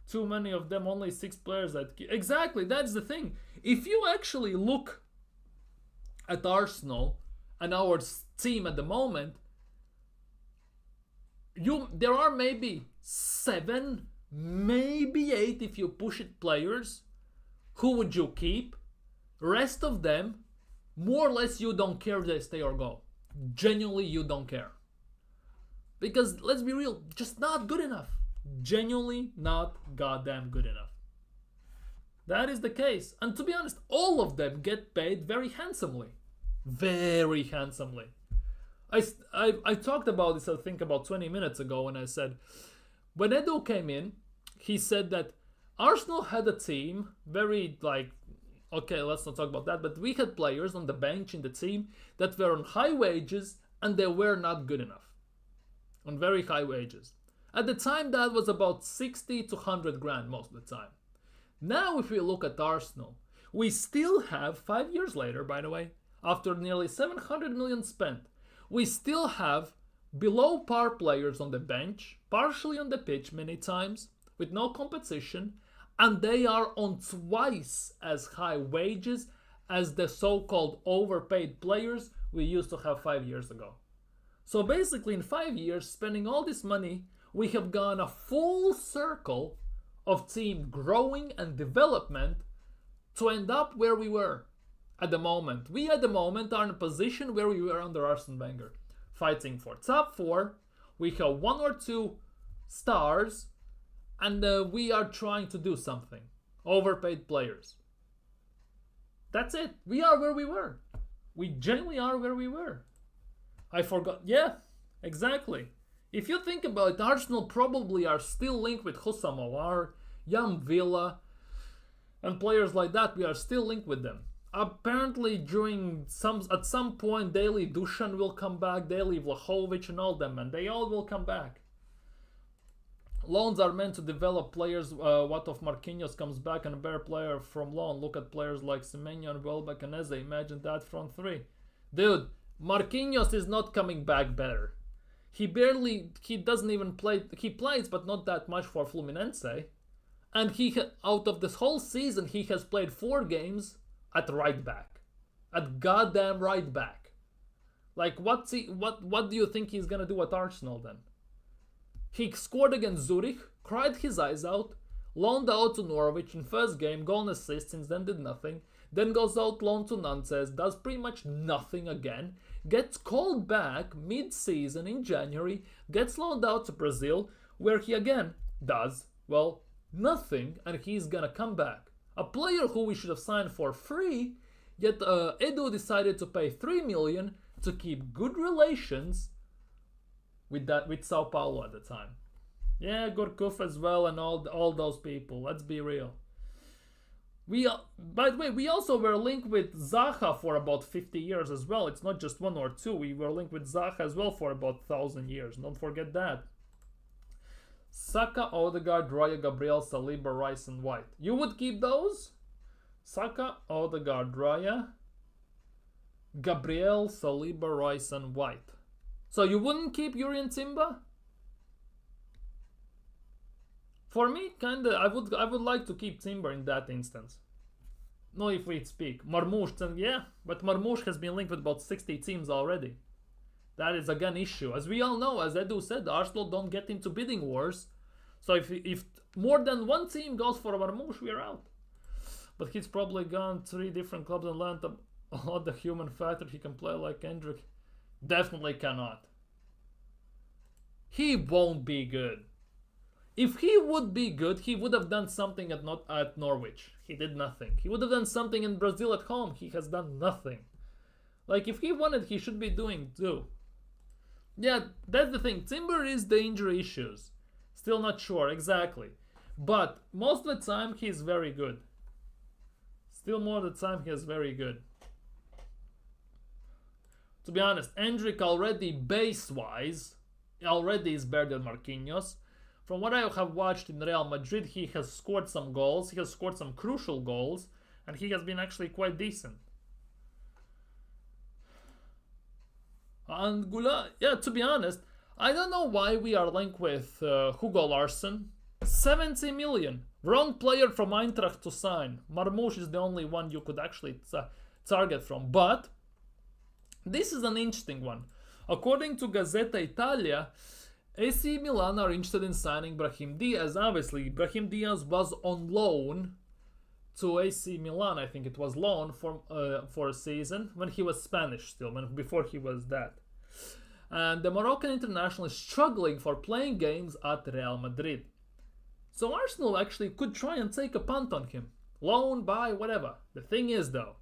Too many of them, only 6 players that... Exactly, that's the thing. If you actually look at Arsenal and our team at the moment, there are maybe 7, maybe 8 if you push it players. Who would you keep? Rest of them, more or less you don't care if they stay or go. Genuinely you don't care. Because let's be real, just not good enough. Genuinely not goddamn good enough. That is the case. And to be honest, all of them get paid very handsomely. Very handsomely. I talked about this, I think, about 20 minutes ago when I said, when Edu came in, he said that Arsenal had a team, very like, okay, let's not talk about that, but we had players on the bench in the team that were on high wages and they were not good enough. On very high wages. At the time, that was about 60 to 100 grand most of the time. Now, if we look at Arsenal, we still have, 5 years later, by the way, after nearly 700 million spent, we still have below par players on the bench, partially on the pitch many times, with no competition, and they are on twice as high wages as the so-called overpaid players we used to have 5 years ago. So basically, in 5 years, spending all this money, we have gone a full circle of team growing and development to end up where we were at the moment. We at the moment are in a position where we were under Arsene Wenger, fighting for top 4. We have 1 or 2 stars, and we are trying to do something. Overpaid players. That's it. We are where we were. We genuinely are where we were. I forgot. Yeah, exactly. If you think about it, Arsenal probably are still linked with Houssam Aouar, Jan Villa, and players like that. We are still linked with them. Apparently, at some point, Daily Dusan will come back, Daily Vlahovic and all them, and they all will come back. Loans are meant to develop players. What if Marquinhos comes back and a better player from loan? Look at players like Semenyo and Welbeck and Eze. Imagine that front 3. Dude, Marquinhos is not coming back better. He doesn't even play. He plays, but not that much for Fluminense. And out of this whole season, he has played 4 games at right back. At goddamn right back. Like, what do you think he's gonna do at Arsenal then? He scored against Zurich, cried his eyes out, loaned out to Norwich in first game, goal and assist, since then did nothing. Then goes out loaned to Nantes, does pretty much nothing again. Gets called back mid-season in January, gets loaned out to Brazil, where he again does, well, nothing, and he's gonna come back. A player who we should have signed for free, yet Edu decided to pay 3 million to keep good relations with Sao Paulo at the time. Yeah, Gorkuf as well and all those people, let's be real. By the way, we also were linked with Zaha for about 50 years as well. It's not just 1 or 2. We were linked with Zaha as well for about 1,000 years. Don't forget that. Saka, Odegaard, Raya, Gabriel, Saliba, Rice, and White. You would keep those? Saka, Odegaard, Raya, Gabriel, Saliba, Rice, and White. So you wouldn't keep Yuri and Timba? For me, kinda, I would like to keep Timber in that instance. No, if we speak. Marmoush, yeah, but Marmoush has been linked with about 60 teams already. That is again issue. As we all know, as Edu said, Arsenal don't get into bidding wars. So if more than one team goes for Marmoush, we're out. But he's probably gone 3 different clubs and learned a lot the human factor. He can play like Hendrick. Definitely cannot. He won't be good. If he would be good, he would have done something at Norwich. He did nothing. He would have done something in Brazil at home. He has done nothing. Like, if he wanted, he should be doing too. Yeah, that's the thing. Timber is the injury issues. Still not sure, exactly. But most of the time, he's very good. Still more of the time, he is very good. To be honest, Hendrick already base-wise, already is better than Marquinhos. From what I have watched in Real Madrid, he has scored some goals. He has scored some crucial goals. And he has been actually quite decent. And Gula, yeah, to be honest, I don't know why we are linked with Hugo Larsson. 70 million. Wrong player from Eintracht to sign. Marmoush is the only one you could actually target from. But this is an interesting one. According to Gazzetta Italia, AC Milan are interested in signing Brahim Diaz. Obviously, Brahim Diaz was on loan to AC Milan. I think it was loan for a season when he was Spanish still, before he was that. And the Moroccan international is struggling for playing games at Real Madrid. So Arsenal actually could try and take a punt on him. Loan, buy, whatever. The thing is though,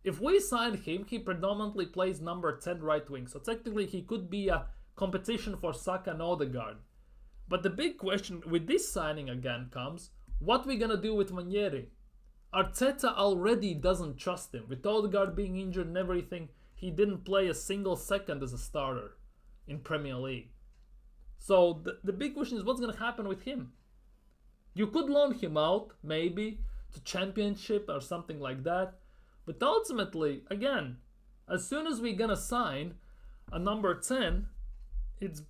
if we sign him, he predominantly plays number 10 right wing. So technically he could be a competition for Saka and Odegaard. But the big question with this signing again comes, what we gonna do with Manieri? Arteta already doesn't trust him. With Odegaard being injured and everything, he didn't play a single second as a starter in Premier League. So the big question is, what's gonna happen with him? You could loan him out, maybe, to Championship or something like that. But ultimately, again, as soon as we're gonna sign a number 10, it's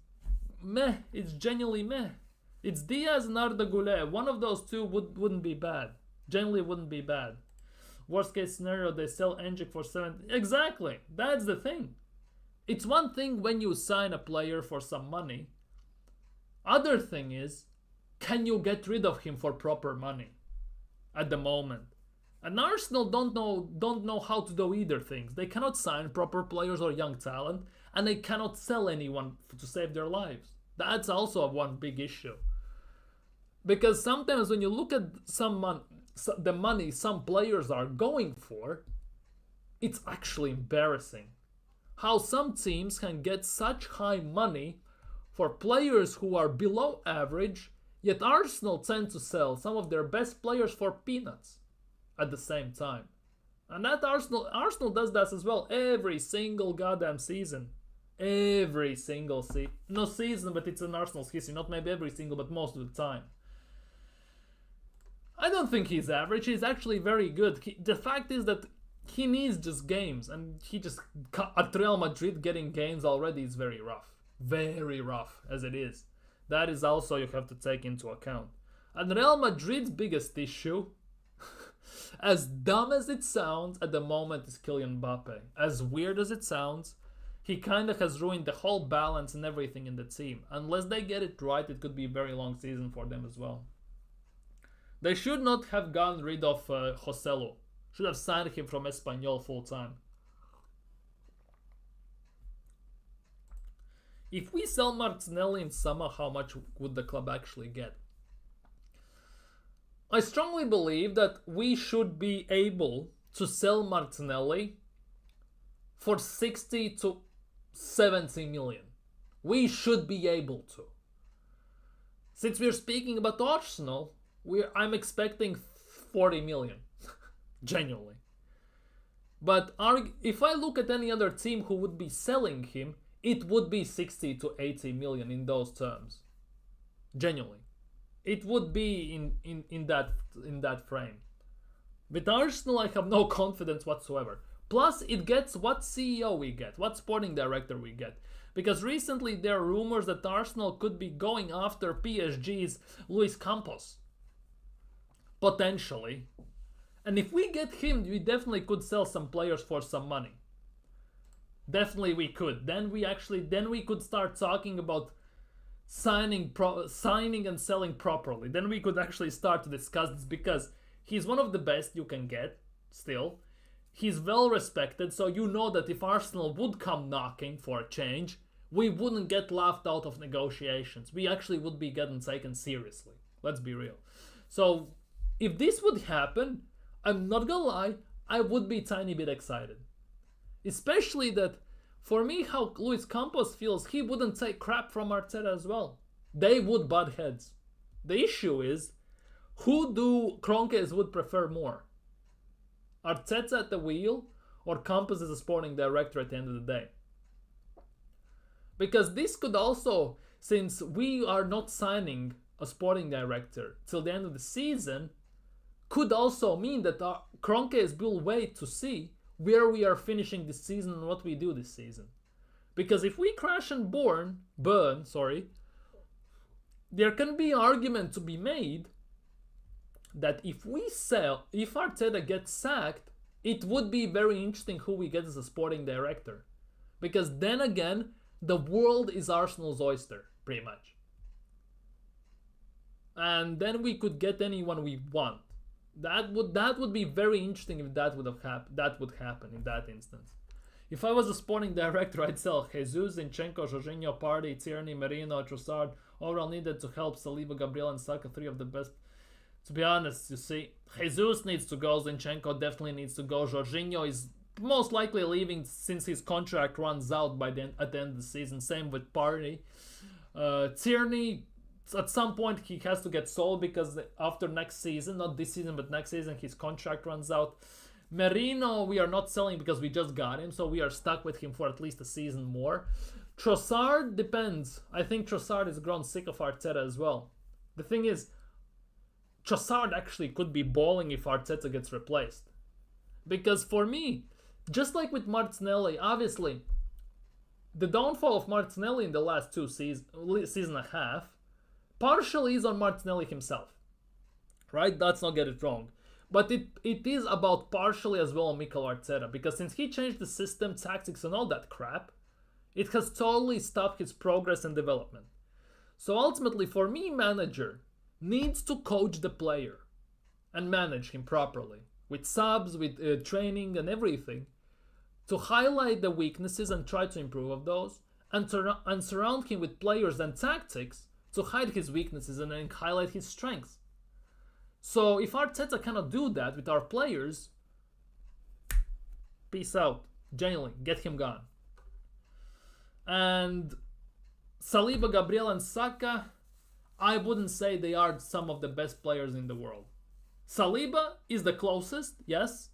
meh. It's genuinely meh. It's Diaz and Arda Güler. One of those two wouldn't be bad. Genuinely wouldn't be bad. Worst case scenario, they sell Engic for 7. Exactly. That's the thing. It's one thing when you sign a player for some money. Other thing is, can you get rid of him for proper money at the moment? And Arsenal don't know how to do either things. They cannot sign proper players or young talent, and they cannot sell anyone to save their lives. That's also one big issue. Because sometimes when you look at the money some players are going for, it's actually embarrassing. How some teams can get such high money for players who are below average, yet Arsenal tend to sell some of their best players for peanuts at the same time. And that Arsenal does that as well every single goddamn season. Every single season. No season, but it's an Arsenal's history. Not maybe every single, but most of the time. I don't think he's average. He's actually very good. The fact is that he needs just games. And he just, at Real Madrid, getting games already is very rough. Very rough as it is. That is also you have to take into account. And Real Madrid's biggest issue, as dumb as it sounds at the moment, is Kylian Mbappe. As weird as it sounds, he kind of has ruined the whole balance and everything in the team. Unless they get it right, it could be a very long season for them as well. They should not have gotten rid of Joselu. Should have signed him from Espanyol full time. If we sell Martinelli in summer, how much would the club actually get? I strongly believe that we should be able to sell Martinelli for 60 to 70 million. We should be able to. Since we're speaking about Arsenal, I'm expecting 40 million. Genuinely. But if I look at any other team who would be selling him, it would be 60 to 80 million in those terms. Genuinely. It would be in that frame. With Arsenal, I have no confidence whatsoever. Plus, it gets what CEO we get, what sporting director we get. Because recently there are rumors that Arsenal could be going after PSG's Luis Campos. Potentially. And if we get him, we definitely could sell some players for some money. Definitely we could. Then we could start talking about signing and selling properly. Then we could actually start to discuss this, because he's one of the best you can get still. He's well respected, so you know that if Arsenal would come knocking for a change, we wouldn't get laughed out of negotiations. We actually would be getting taken seriously. Let's be real. So if this would happen, I'm not gonna lie, I would be a tiny bit excited. Especially that, for me, how Luis Campos feels, he wouldn't take crap from Arteta as well. They would butt heads. The issue is, who do Kroenkes would prefer more? Arteta at the wheel, or Campos as a sporting director at the end of the day? Because this could also, since we are not signing a sporting director till the end of the season, could also mean that Kroenkes will wait to see where we are finishing this season and what we do this season. Because if we crash and burn, there can be an argument to be made that if Arteta gets sacked, it would be very interesting who we get as a sporting director. Because then again, the world is Arsenal's oyster, pretty much. And then we could get anyone we want. That would be very interesting if that would happen in that instance. If I was a sporting director, I'd sell Jesus, Zinchenko, Jorginho, Partey, Tierney, Merino, Trossard, overall needed to help Saliba, Gabriel, and Saka, three of the best. To be honest, you see, Jesus needs to go, Zinchenko definitely needs to go, Jorginho is most likely leaving since his contract runs out at the end of the season, same with Partey. Tierney, at some point he has to get sold because after next season, not this season but next season, his contract runs out. Merino we are not selling because we just got him, so we are stuck with him for at least a season more. Trossard depends. I think Trossard has grown sick of Arteta as well. The thing is, Trossard actually could be balling if Arteta gets replaced. Because for me, just like with Martinelli, obviously, the downfall of Martinelli in the last season and a half, partially is on Martinelli himself. Right? Let's not get it wrong. But it is about partially as well on Mikel Arteta, because since he changed the system, tactics and all that crap, it has totally stopped his progress and development. So ultimately, for me, manager needs to coach the player and manage him properly, with subs, with training and everything, to highlight the weaknesses and try to improve of those, and surround him with players and tactics to hide his weaknesses and then highlight his strengths. So if Arteta cannot do that with our players, peace out. Genuinely, get him gone. And Saliba, Gabriel, and Saka, I wouldn't say they are some of the best players in the world. Saliba is the closest, yes.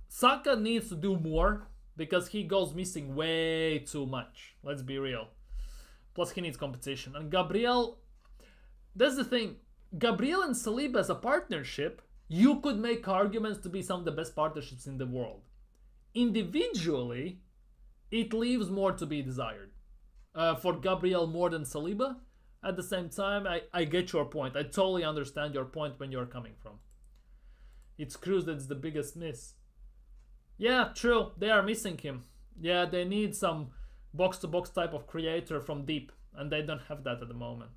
Saka needs to do more because he goes missing way too much. Let's be real. Plus he needs competition. And Gabriel, that's the thing. Gabriel and Saliba as a partnership, you could make arguments to be some of the best partnerships in the world. Individually, it leaves more to be desired. For Gabriel more than Saliba. At the same time, I get your point. I totally understand your point when you're coming from. It's Cruz that's the biggest miss. Yeah, true. They are missing him. Yeah, they need some box-to-box type of creator from deep. And they don't have that at the moment.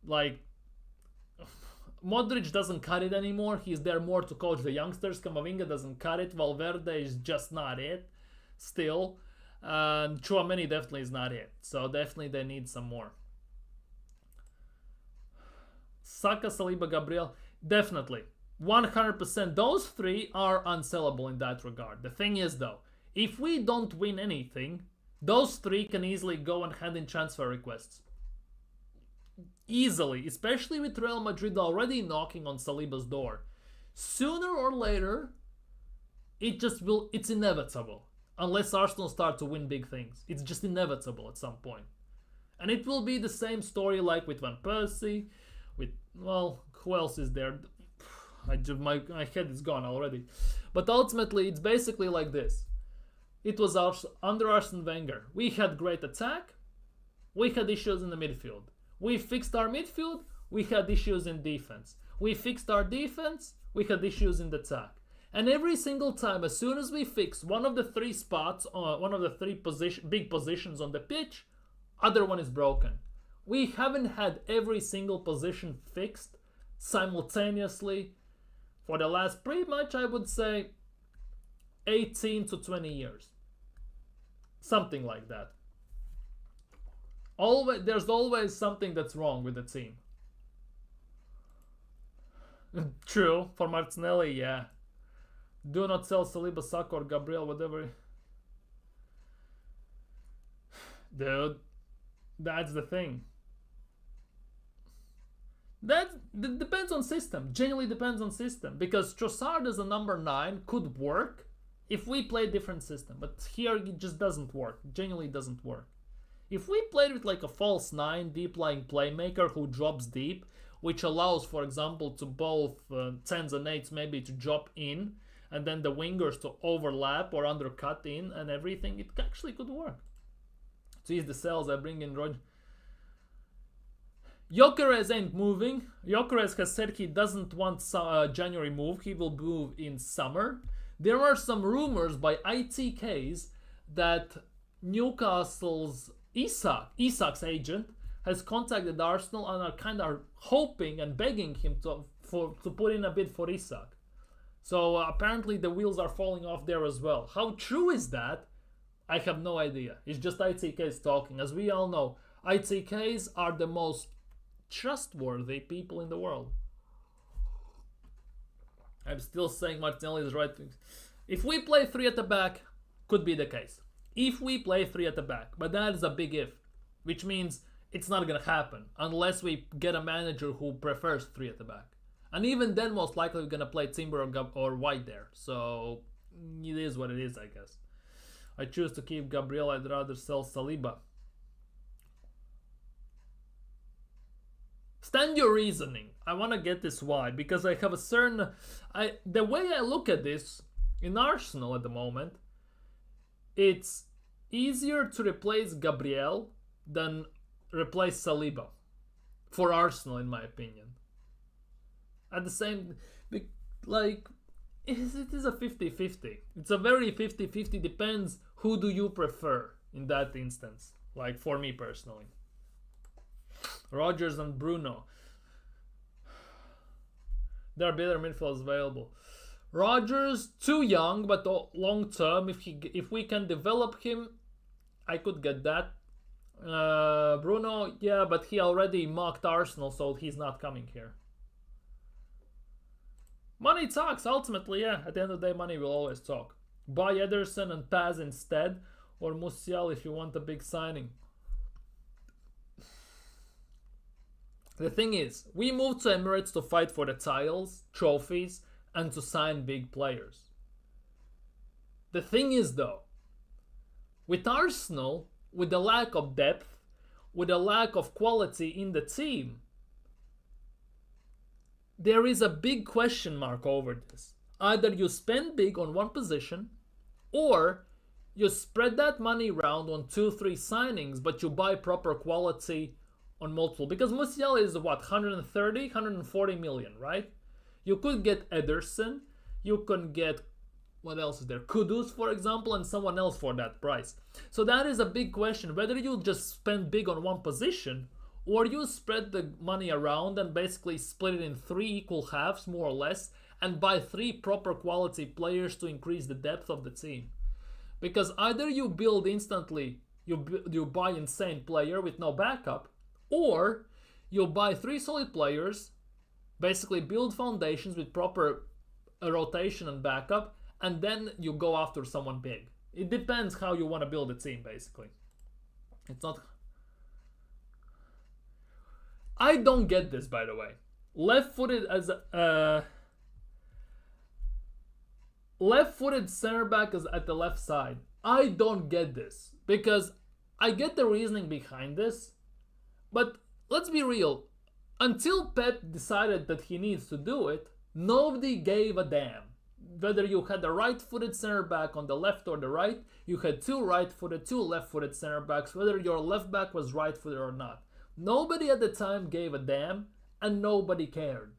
Like, Modric doesn't cut it anymore. He's there more to coach the youngsters. Camavinga doesn't cut it. Valverde is just not it. Still. And Tchouaméni definitely is not it. So definitely they need some more. Saka, Saliba, Gabriel. Definitely. 100%. Those three are unsellable in that regard. The thing is though, if we don't win anything, those three can easily go and hand in transfer requests. Easily, especially with Real Madrid already knocking on Saliba's door. Sooner or later, it's inevitable. Unless Arsenal start to win big things. It's just inevitable at some point. And it will be the same story like with Van Persie, with, well, who else is there? My head is gone already. But ultimately, it's basically like this. It was under Arsene Wenger. We had great attack. We had issues in the midfield. We fixed our midfield, we had issues in defense. We fixed our defense, we had issues in the attack. And every single time, as soon as we fix one of the three spots, one of the three big positions on the pitch, other one is broken. We haven't had every single position fixed simultaneously for the last pretty much, I would say, 18 to 20 years. Something like that. There's always something that's wrong with the team. True, for Martinelli, yeah. Do not sell Saliba, Saka, or Gabriel, whatever. Dude, that's the thing. That depends on system. Genuinely depends on system. Because Trossard as a number 9 could work if we play a different system. But here it just doesn't work. Genuinely doesn't work. If we played with like a false 9 deep-lying playmaker who drops deep, which allows, for example, to both 10s and 8s maybe to drop in and then the wingers to overlap or undercut in and everything, it actually could work. To ease the cells, I bring in Roger. Gyokeres ain't moving. Gyokeres has said he doesn't want January move. He will move in summer. There are some rumors by ITKs that Newcastle's Isak's agent, has contacted Arsenal and are kind of hoping and begging him to put in a bid for Isak. So apparently the wheels are falling off there as well. How true is that? I have no idea. It's just ITKs talking. As we all know, ITKs are the most trustworthy people in the world. I'm still saying Martinelli is right. If we play 3 at the back, could be the case. If we play 3 at the back, but that is a big if, which means it's not going to happen unless we get a manager who prefers 3 at the back. And even then, most likely we're going to play Timber or White there. So it is what it is, I guess. I choose to keep Gabriel. I'd rather sell Saliba. Stand your reasoning. I want to get this why, because I have a certain... the way I look at this in Arsenal at the moment, it's easier to replace Gabriel than replace Saliba for Arsenal, in my opinion. At the same, like, it is a 50-50. It's a very 50-50. Depends who do you prefer in that instance. Like for me personally, Rodgers and Bruno. There are better midfielders available. Rodgers too young, but long term. If we can develop him, I could get that. Bruno, yeah, but he already mocked Arsenal, so he's not coming here. Money talks, ultimately, yeah. At the end of the day, money will always talk. Buy Ederson and Paz instead, or Musial if you want a big signing. The thing is, we moved to Emirates to fight for the titles, trophies, and to sign big players. The thing is, though, with Arsenal, with the lack of depth, with the lack of quality in the team, there is a big question mark over this. Either you spend big on one position, or you spread that money around on 2-3 signings, but you buy proper quality on multiple. Because Musiala is what, 130, 140 million, right? You could get Ederson, you can get, what else is there? Kudus, for example, and someone else for that price. So that is a big question, whether you just spend big on one position, or you spread the money around and basically split it in 3 equal halves, more or less, and buy 3 proper quality players to increase the depth of the team. Because either you build instantly, you buy insane player with no backup, or you buy 3 solid players, basically build foundations with proper rotation and backup, and then you go after someone big. It depends how you want to build a team, basically. It's not... I don't get this, by the way. Left-footed as left-footed center back is at the left side. I don't get this, because I get the reasoning behind this, but let's be real. Until Pep decided that he needs to do it, nobody gave a damn. Whether you had a right-footed center back on the left or the right, you had 2 right-footed, 2 left-footed center backs, whether your left back was right-footed or not. Nobody at the time gave a damn, and nobody cared.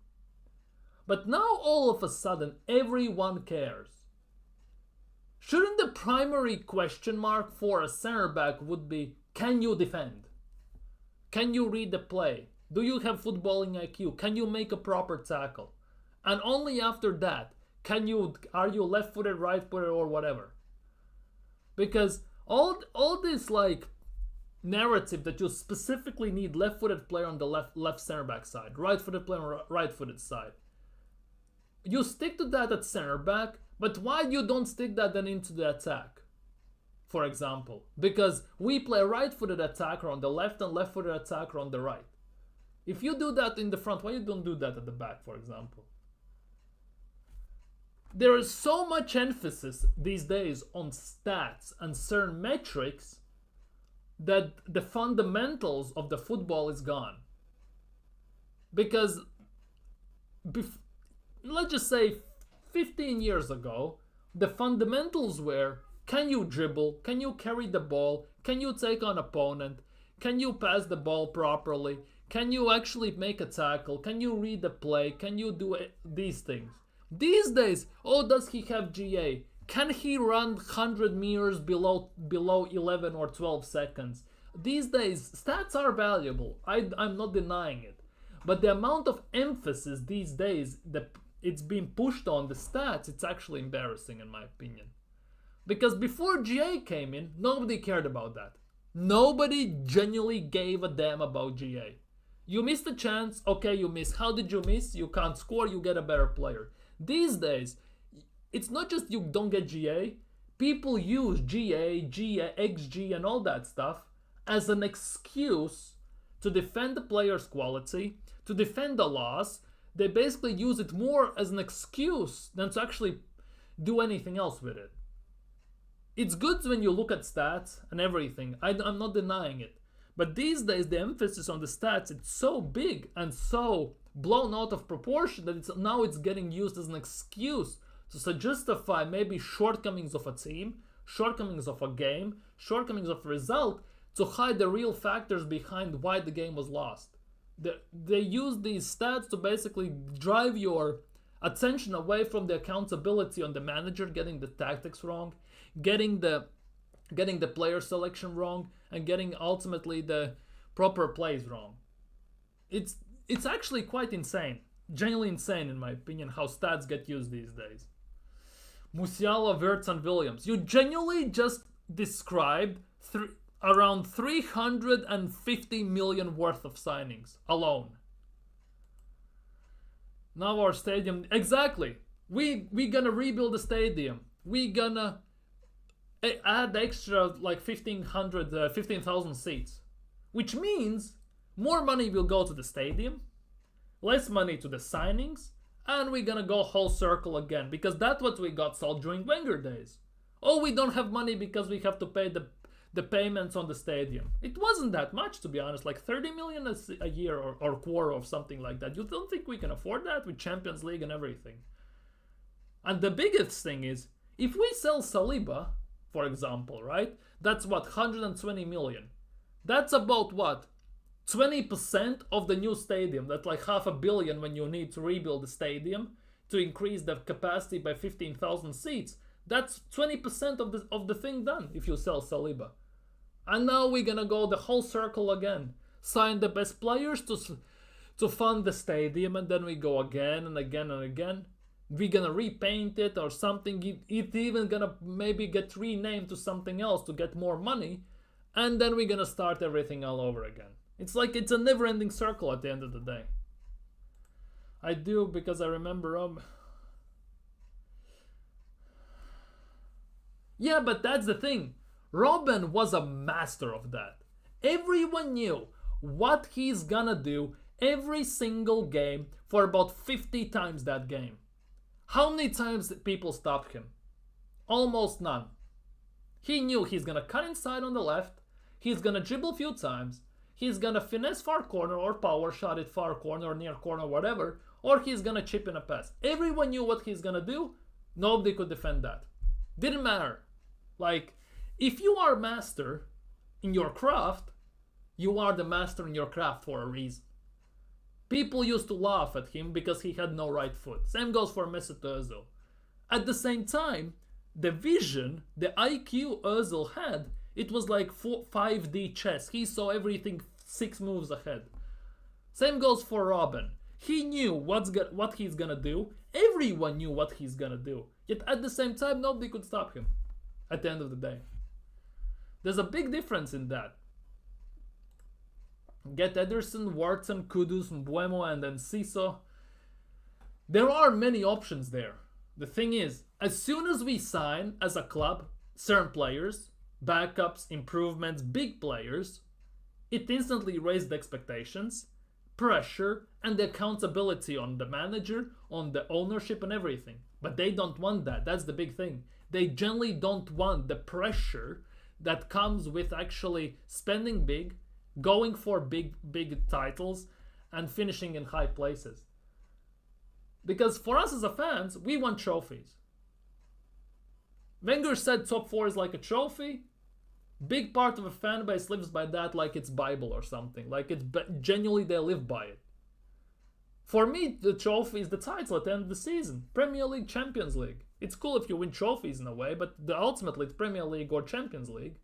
But now all of a sudden, everyone cares. Shouldn't the primary question mark for a center back would be, can you defend? Can you read the play? Do you have footballing IQ? Can you make a proper tackle? And only after that, are you left-footed, right-footed, or whatever? Because all this like narrative that you specifically need left-footed player on the left center back side, right-footed player on right-footed side. You stick to that at center back, but why you don't stick that then into the attack? For example, because we play right-footed attacker on the left and left-footed attacker on the right. If you do that in the front, why you don't do that at the back, for example? There is so much emphasis these days on stats and certain metrics that the fundamentals of the football is gone. Because let's just say 15 years ago, the fundamentals were: can you dribble? Can you carry the ball? Can you take on opponent? Can you pass the ball properly? Can you actually make a tackle? Can you read the play? Can you do these things? These days, oh, does he have GA? Can he run 100 meters below 11 or 12 seconds? These days, stats are valuable. I'm not denying it. But the amount of emphasis these days that it's being pushed on the stats, it's actually embarrassing in my opinion. Because before GA came in, nobody cared about that. Nobody genuinely gave a damn about GA. You missed a chance, okay, you missed. How did you miss? You can't score, you get a better player. These days, it's not just you don't get GA, people use GA, XG, and all that stuff as an excuse to defend the player's quality, to defend the loss. They basically use it more as an excuse than to actually do anything else with it. It's good when you look at stats and everything. I'm not denying it. But these days, the emphasis on the stats, it's so big and so blown out of proportion that now it's getting used as an excuse to justify maybe shortcomings of a team, shortcomings of a game, shortcomings of a result, to hide the real factors behind why the game was lost. They use these stats to basically drive your attention away from the accountability on the manager getting the tactics wrong, getting the player selection wrong, and getting ultimately the proper plays wrong. It's actually quite insane, genuinely insane in my opinion, how stats get used these days. Musiala, Wirtz, and Williams. You genuinely just described around 350 million worth of signings alone. Now our stadium, exactly. We gonna rebuild the stadium. We gonna add extra like 15,000 seats, which means more money will go to the stadium, less money to the signings, and we're gonna go whole circle again, because that's what we got sold during Wenger days. Oh, we don't have money because we have to pay the payments on the stadium. It wasn't that much, to be honest, like 30 million a year or quarter or something like that. You don't think we can afford that with Champions League and everything? And the biggest thing is, if we sell Saliba, for example, right? That's what, 120 million. That's about what? 20% of the new stadium. That's like $500 million when you need to rebuild the stadium to increase the capacity by 15,000 seats. That's 20% of the thing done if you sell Saliba. And now we're gonna go the whole circle again. Sign the best players to fund the stadium, and then we go again and again and again. We're gonna repaint it or something. It even gonna maybe get renamed to something else to get more money, and then we're gonna start everything all over again. It's like it's a never-ending circle at the end of the day. I do, because I remember yeah, but that's the thing. Robben was a master of that. Everyone knew what he's gonna do every single game for about 50 times that game. How many times did people stop him? Almost none. He knew he's gonna cut inside on the left, he's gonna dribble a few times, he's gonna finesse far corner or power shot it far corner or near corner, whatever, or he's gonna chip in a pass. Everyone knew what he's gonna do. Nobody could defend that. Didn't matter. Like, if you are a master in your craft, you are the master in your craft for a reason. People used to laugh at him because he had no right foot. Same goes for Mesut Ozil. At the same time, the vision, the IQ Ozil had, it was like 5D chess. He saw everything 6 moves ahead. Same goes for Robben. He knew what he's gonna do. Everyone knew what he's gonna do. Yet at the same time, nobody could stop him at the end of the day. There's a big difference in that. Get Ederson, Watson, Kudus, Mbuemo, and then Siso. There are many options there. The thing is, as soon as we sign as a club certain players, backups, improvements, big players, it instantly raised the expectations, pressure, and the accountability on the manager, on the ownership, and everything. But they don't want that. That's the big thing. They generally don't want the pressure that comes with actually spending big, going for big titles, and finishing in high places. Because for us as a fans, we want trophies. Wenger said top 4 is like a trophy. Big part of a fan base lives by that like it's Bible or something. Like it's genuinely they live by it. For me, the trophy is the title at the end of the season. Premier League, Champions League. It's cool if you win trophies in a way, but ultimately it's Premier League or Champions League.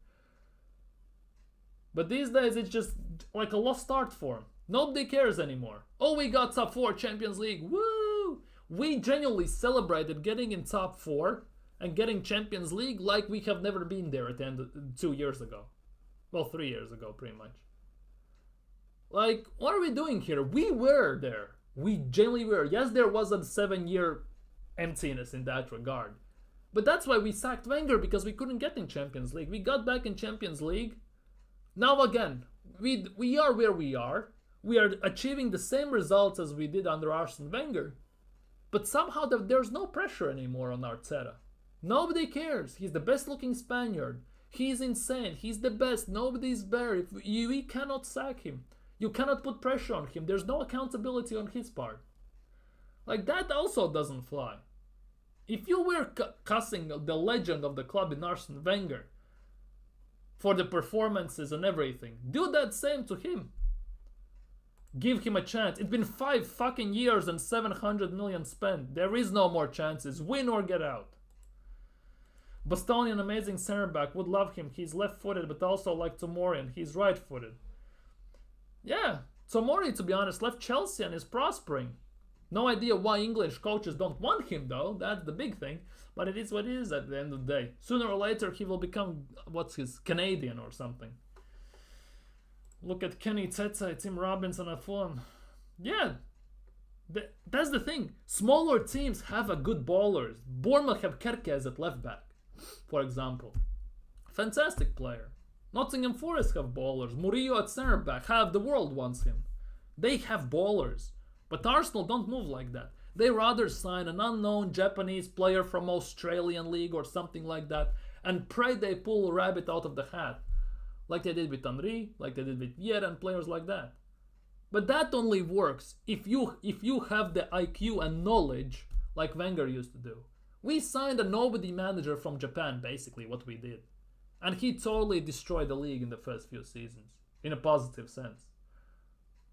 But these days it's just like a lost art form. Nobody cares anymore. Oh, we got top 4 Champions League. Woo! We genuinely celebrated getting in top 4 and getting Champions League like we have never been there at the end of 2 years ago. Well, 3 years ago, pretty much. Like, what are we doing here? We were there. We genuinely were. Yes, there was a 7-year emptiness in that regard. But that's why we sacked Wenger, because we couldn't get in Champions League. We got back in Champions League. Now again, we are where we are. We are achieving the same results as we did under Arsene Wenger. But somehow there's no pressure anymore on Arteta. Nobody cares. He's the best looking Spaniard. He's insane. He's the best. Nobody's better. We cannot sack him. You cannot put pressure on him. There's no accountability on his part. Like, that also doesn't fly. If you were cussing the legend of the club in Arsene Wenger for the performances and everything, do that same to him. Give him a chance. It's been 5 fucking years and 700 million spent. There is no more chances. Win or get out. Bastoni, an amazing center back. Would love him. He's left-footed, but also like Tomori, and he's right-footed. Yeah, Tomori, to be honest, left Chelsea and is prospering. No idea why English coaches don't want him, though. That's the big thing. But it is what it is at the end of the day. Sooner or later, he will become, Canadian or something. Look at Kenny Tete, Tim Robinson at Fulham. Yeah, that's the thing. Smaller teams have a good ballers. Bournemouth have Gyokeres at left back, for example. Fantastic player. Nottingham Forest have ballers. Murillo at centre back. Half the world wants him. They have ballers. But Arsenal don't move like that. They rather sign an unknown Japanese player from Australian League or something like that and pray they pull a rabbit out of the hat. Like they did with Henry, like they did with Vieira and players like that. But that only works if you have the IQ and knowledge like Wenger used to do. We signed a nobody manager from Japan, basically, what we did. And he totally destroyed the league in the first few seasons, in a positive sense.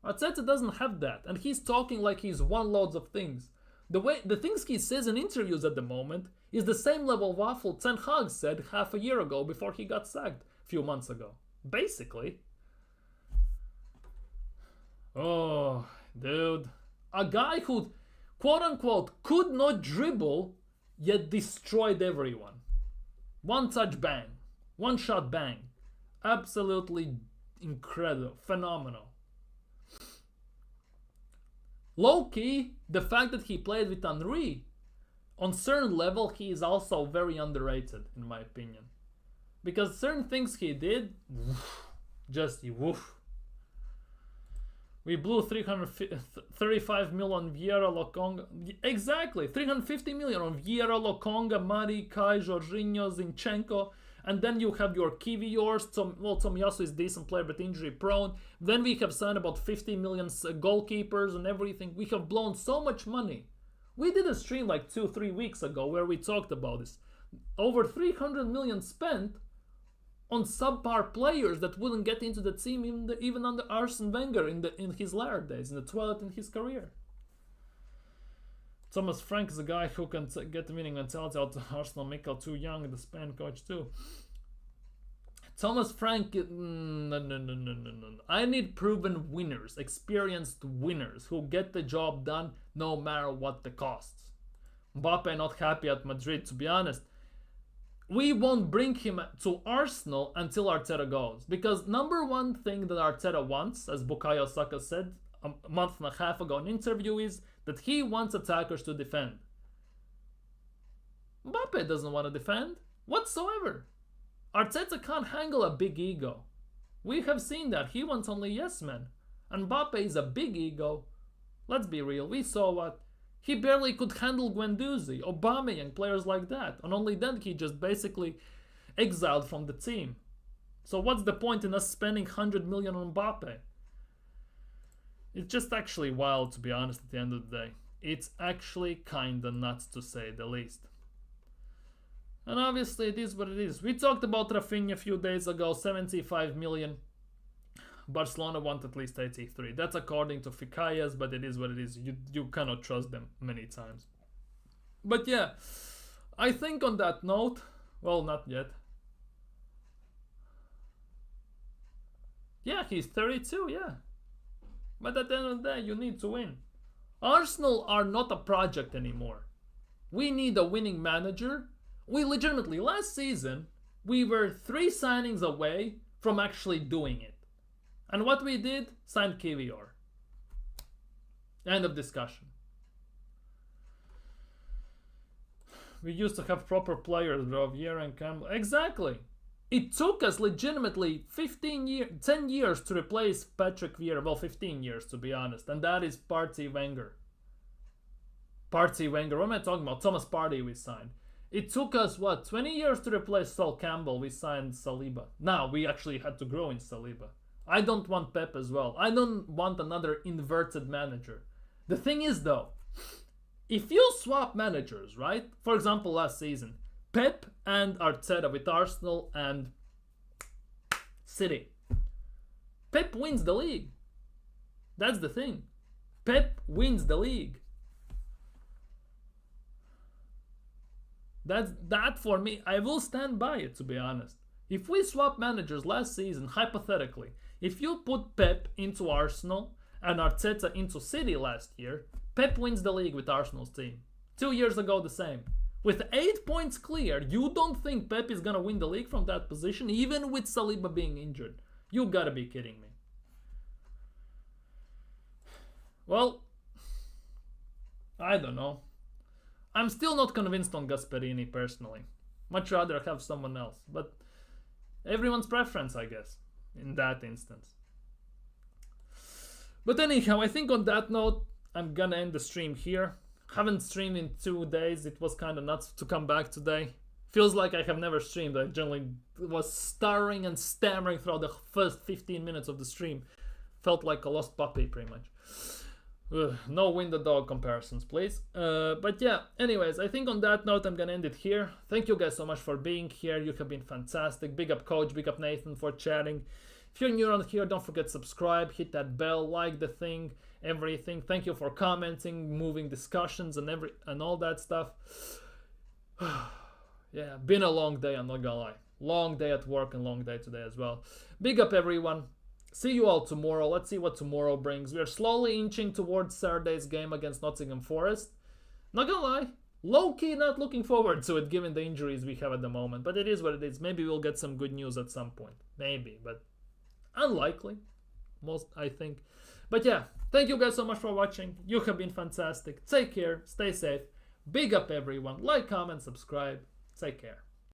Arteta doesn't have that, and he's talking like he's won loads of things. The things he says in interviews at the moment is the same level of waffle Ten Hag said half a year ago before he got sacked a few months ago. Basically. Oh, dude. A guy who, quote-unquote, could not dribble, yet destroyed everyone. One touch bang. One shot bang. Absolutely incredible. Phenomenal. Low-key, the fact that he played with Henry, on certain level, he is also very underrated, in my opinion. Because certain things he did, just woof. We blew 335 million on Vieira, Lokonga. Exactly, 350 million on Vieira, Lokonga, Mari, Kai, Jorginho, Zinchenko. And then you have your Kiwiors. Tomiyasu is a decent player but injury prone. Then we have signed about 50 million goalkeepers and everything. We have blown so much money. We did a stream like 2-3 weeks ago where we talked about this. Over 300 million spent on subpar players that wouldn't get into the team even under Arsene Wenger in his latter days, in the twilight in his career. Thomas Frank is a guy who can get the winning mentality out of Arsenal. Mikel too young, the Spain coach too. Thomas Frank, no. I need proven winners, experienced winners who get the job done no matter what the costs. Mbappe not happy at Madrid, to be honest. We won't bring him to Arsenal until Arteta goes. Because number one thing that Arteta wants, as Bukayo Saka said a month and a half ago in an interview, is that he wants attackers to defend. Mbappe doesn't want to defend whatsoever. Arteta can't handle a big ego. We have seen that. He wants only yes men. And Mbappe is a big ego. Let's be real. We saw what. He barely could handle Guendouzi, Aubameyang, players like that. And only then he just basically exiled from the team. So what's the point in us spending 100 million on Mbappe? It's just actually wild, to be honest, at the end of the day. It's actually kinda nuts to say the least. And obviously it is what it is. We talked about Rafinha a few days ago, 75 million. Barcelona want at least 83. That's according to Ficayas, but it is what it is. You cannot trust them many times. But yeah, I think on that note, well, not yet. Yeah, he's 32, yeah. But at the end of the day, you need to win. Arsenal are not a project anymore. We need a winning manager. We legitimately, last season, we were 3 signings away from actually doing it. And what we did, signed Kiwior. End of discussion. We used to have proper players, Vieira and Campos. Exactly. It took us legitimately 10 years to replace Patrick Vieira. Well, 15 years to be honest. And that is Partey Wenger. Partey Wenger. What am I talking about? Thomas Partey we signed. It took us, 20 years to replace Sol Campbell. We signed Saliba. Now, we actually had to grow in Saliba. I don't want Pep as well. I don't want another inverted manager. The thing is though, if you swap managers, right? For example, last season, Pep and Arteta with Arsenal and City. Pep wins the league. That's the thing. Pep wins the league. That for me, I will stand by it, to be honest. If we swap managers last season, hypothetically, if you put Pep into Arsenal and Arteta into City last year, Pep wins the league with Arsenal's team. 2 years ago, the same. With 8 points clear, you don't think Pep is gonna win the league from that position, even with Saliba being injured? You gotta be kidding me. Well, I don't know. I'm still not convinced on Gasperini personally. Much rather have someone else, but everyone's preference, I guess, in that instance. But anyhow, I think on that note, I'm gonna end the stream here. Haven't streamed in 2 days. It was kind of nuts to come back today. Feels like I have never streamed. I generally was stuttering and stammering throughout the first 15 minutes of the stream. Felt like a lost puppy, pretty much. No win the dog comparisons, please. But yeah, anyways, I think on that note, I'm gonna end it here. Thank you guys so much for being here. You have been fantastic. Big up Coach, big up Nathan for chatting. If you're new around here, don't forget to subscribe, hit that bell, like the thing, everything. Thank you for commenting, moving discussions, and all that stuff. Yeah, been a long day, I'm not gonna lie. Long day at work and long day today as well. Big up everyone. See you all tomorrow. Let's see what tomorrow brings. We are slowly inching towards Saturday's game against Nottingham Forest. Not gonna lie, low-key not looking forward to it given the injuries we have at the moment. But it is what it is. Maybe we'll get some good news at some point. Maybe, but unlikely. Most, I think. But yeah, thank you guys so much for watching. You have been fantastic. Take care. Stay safe. Big up everyone. Like, comment, subscribe. Take care.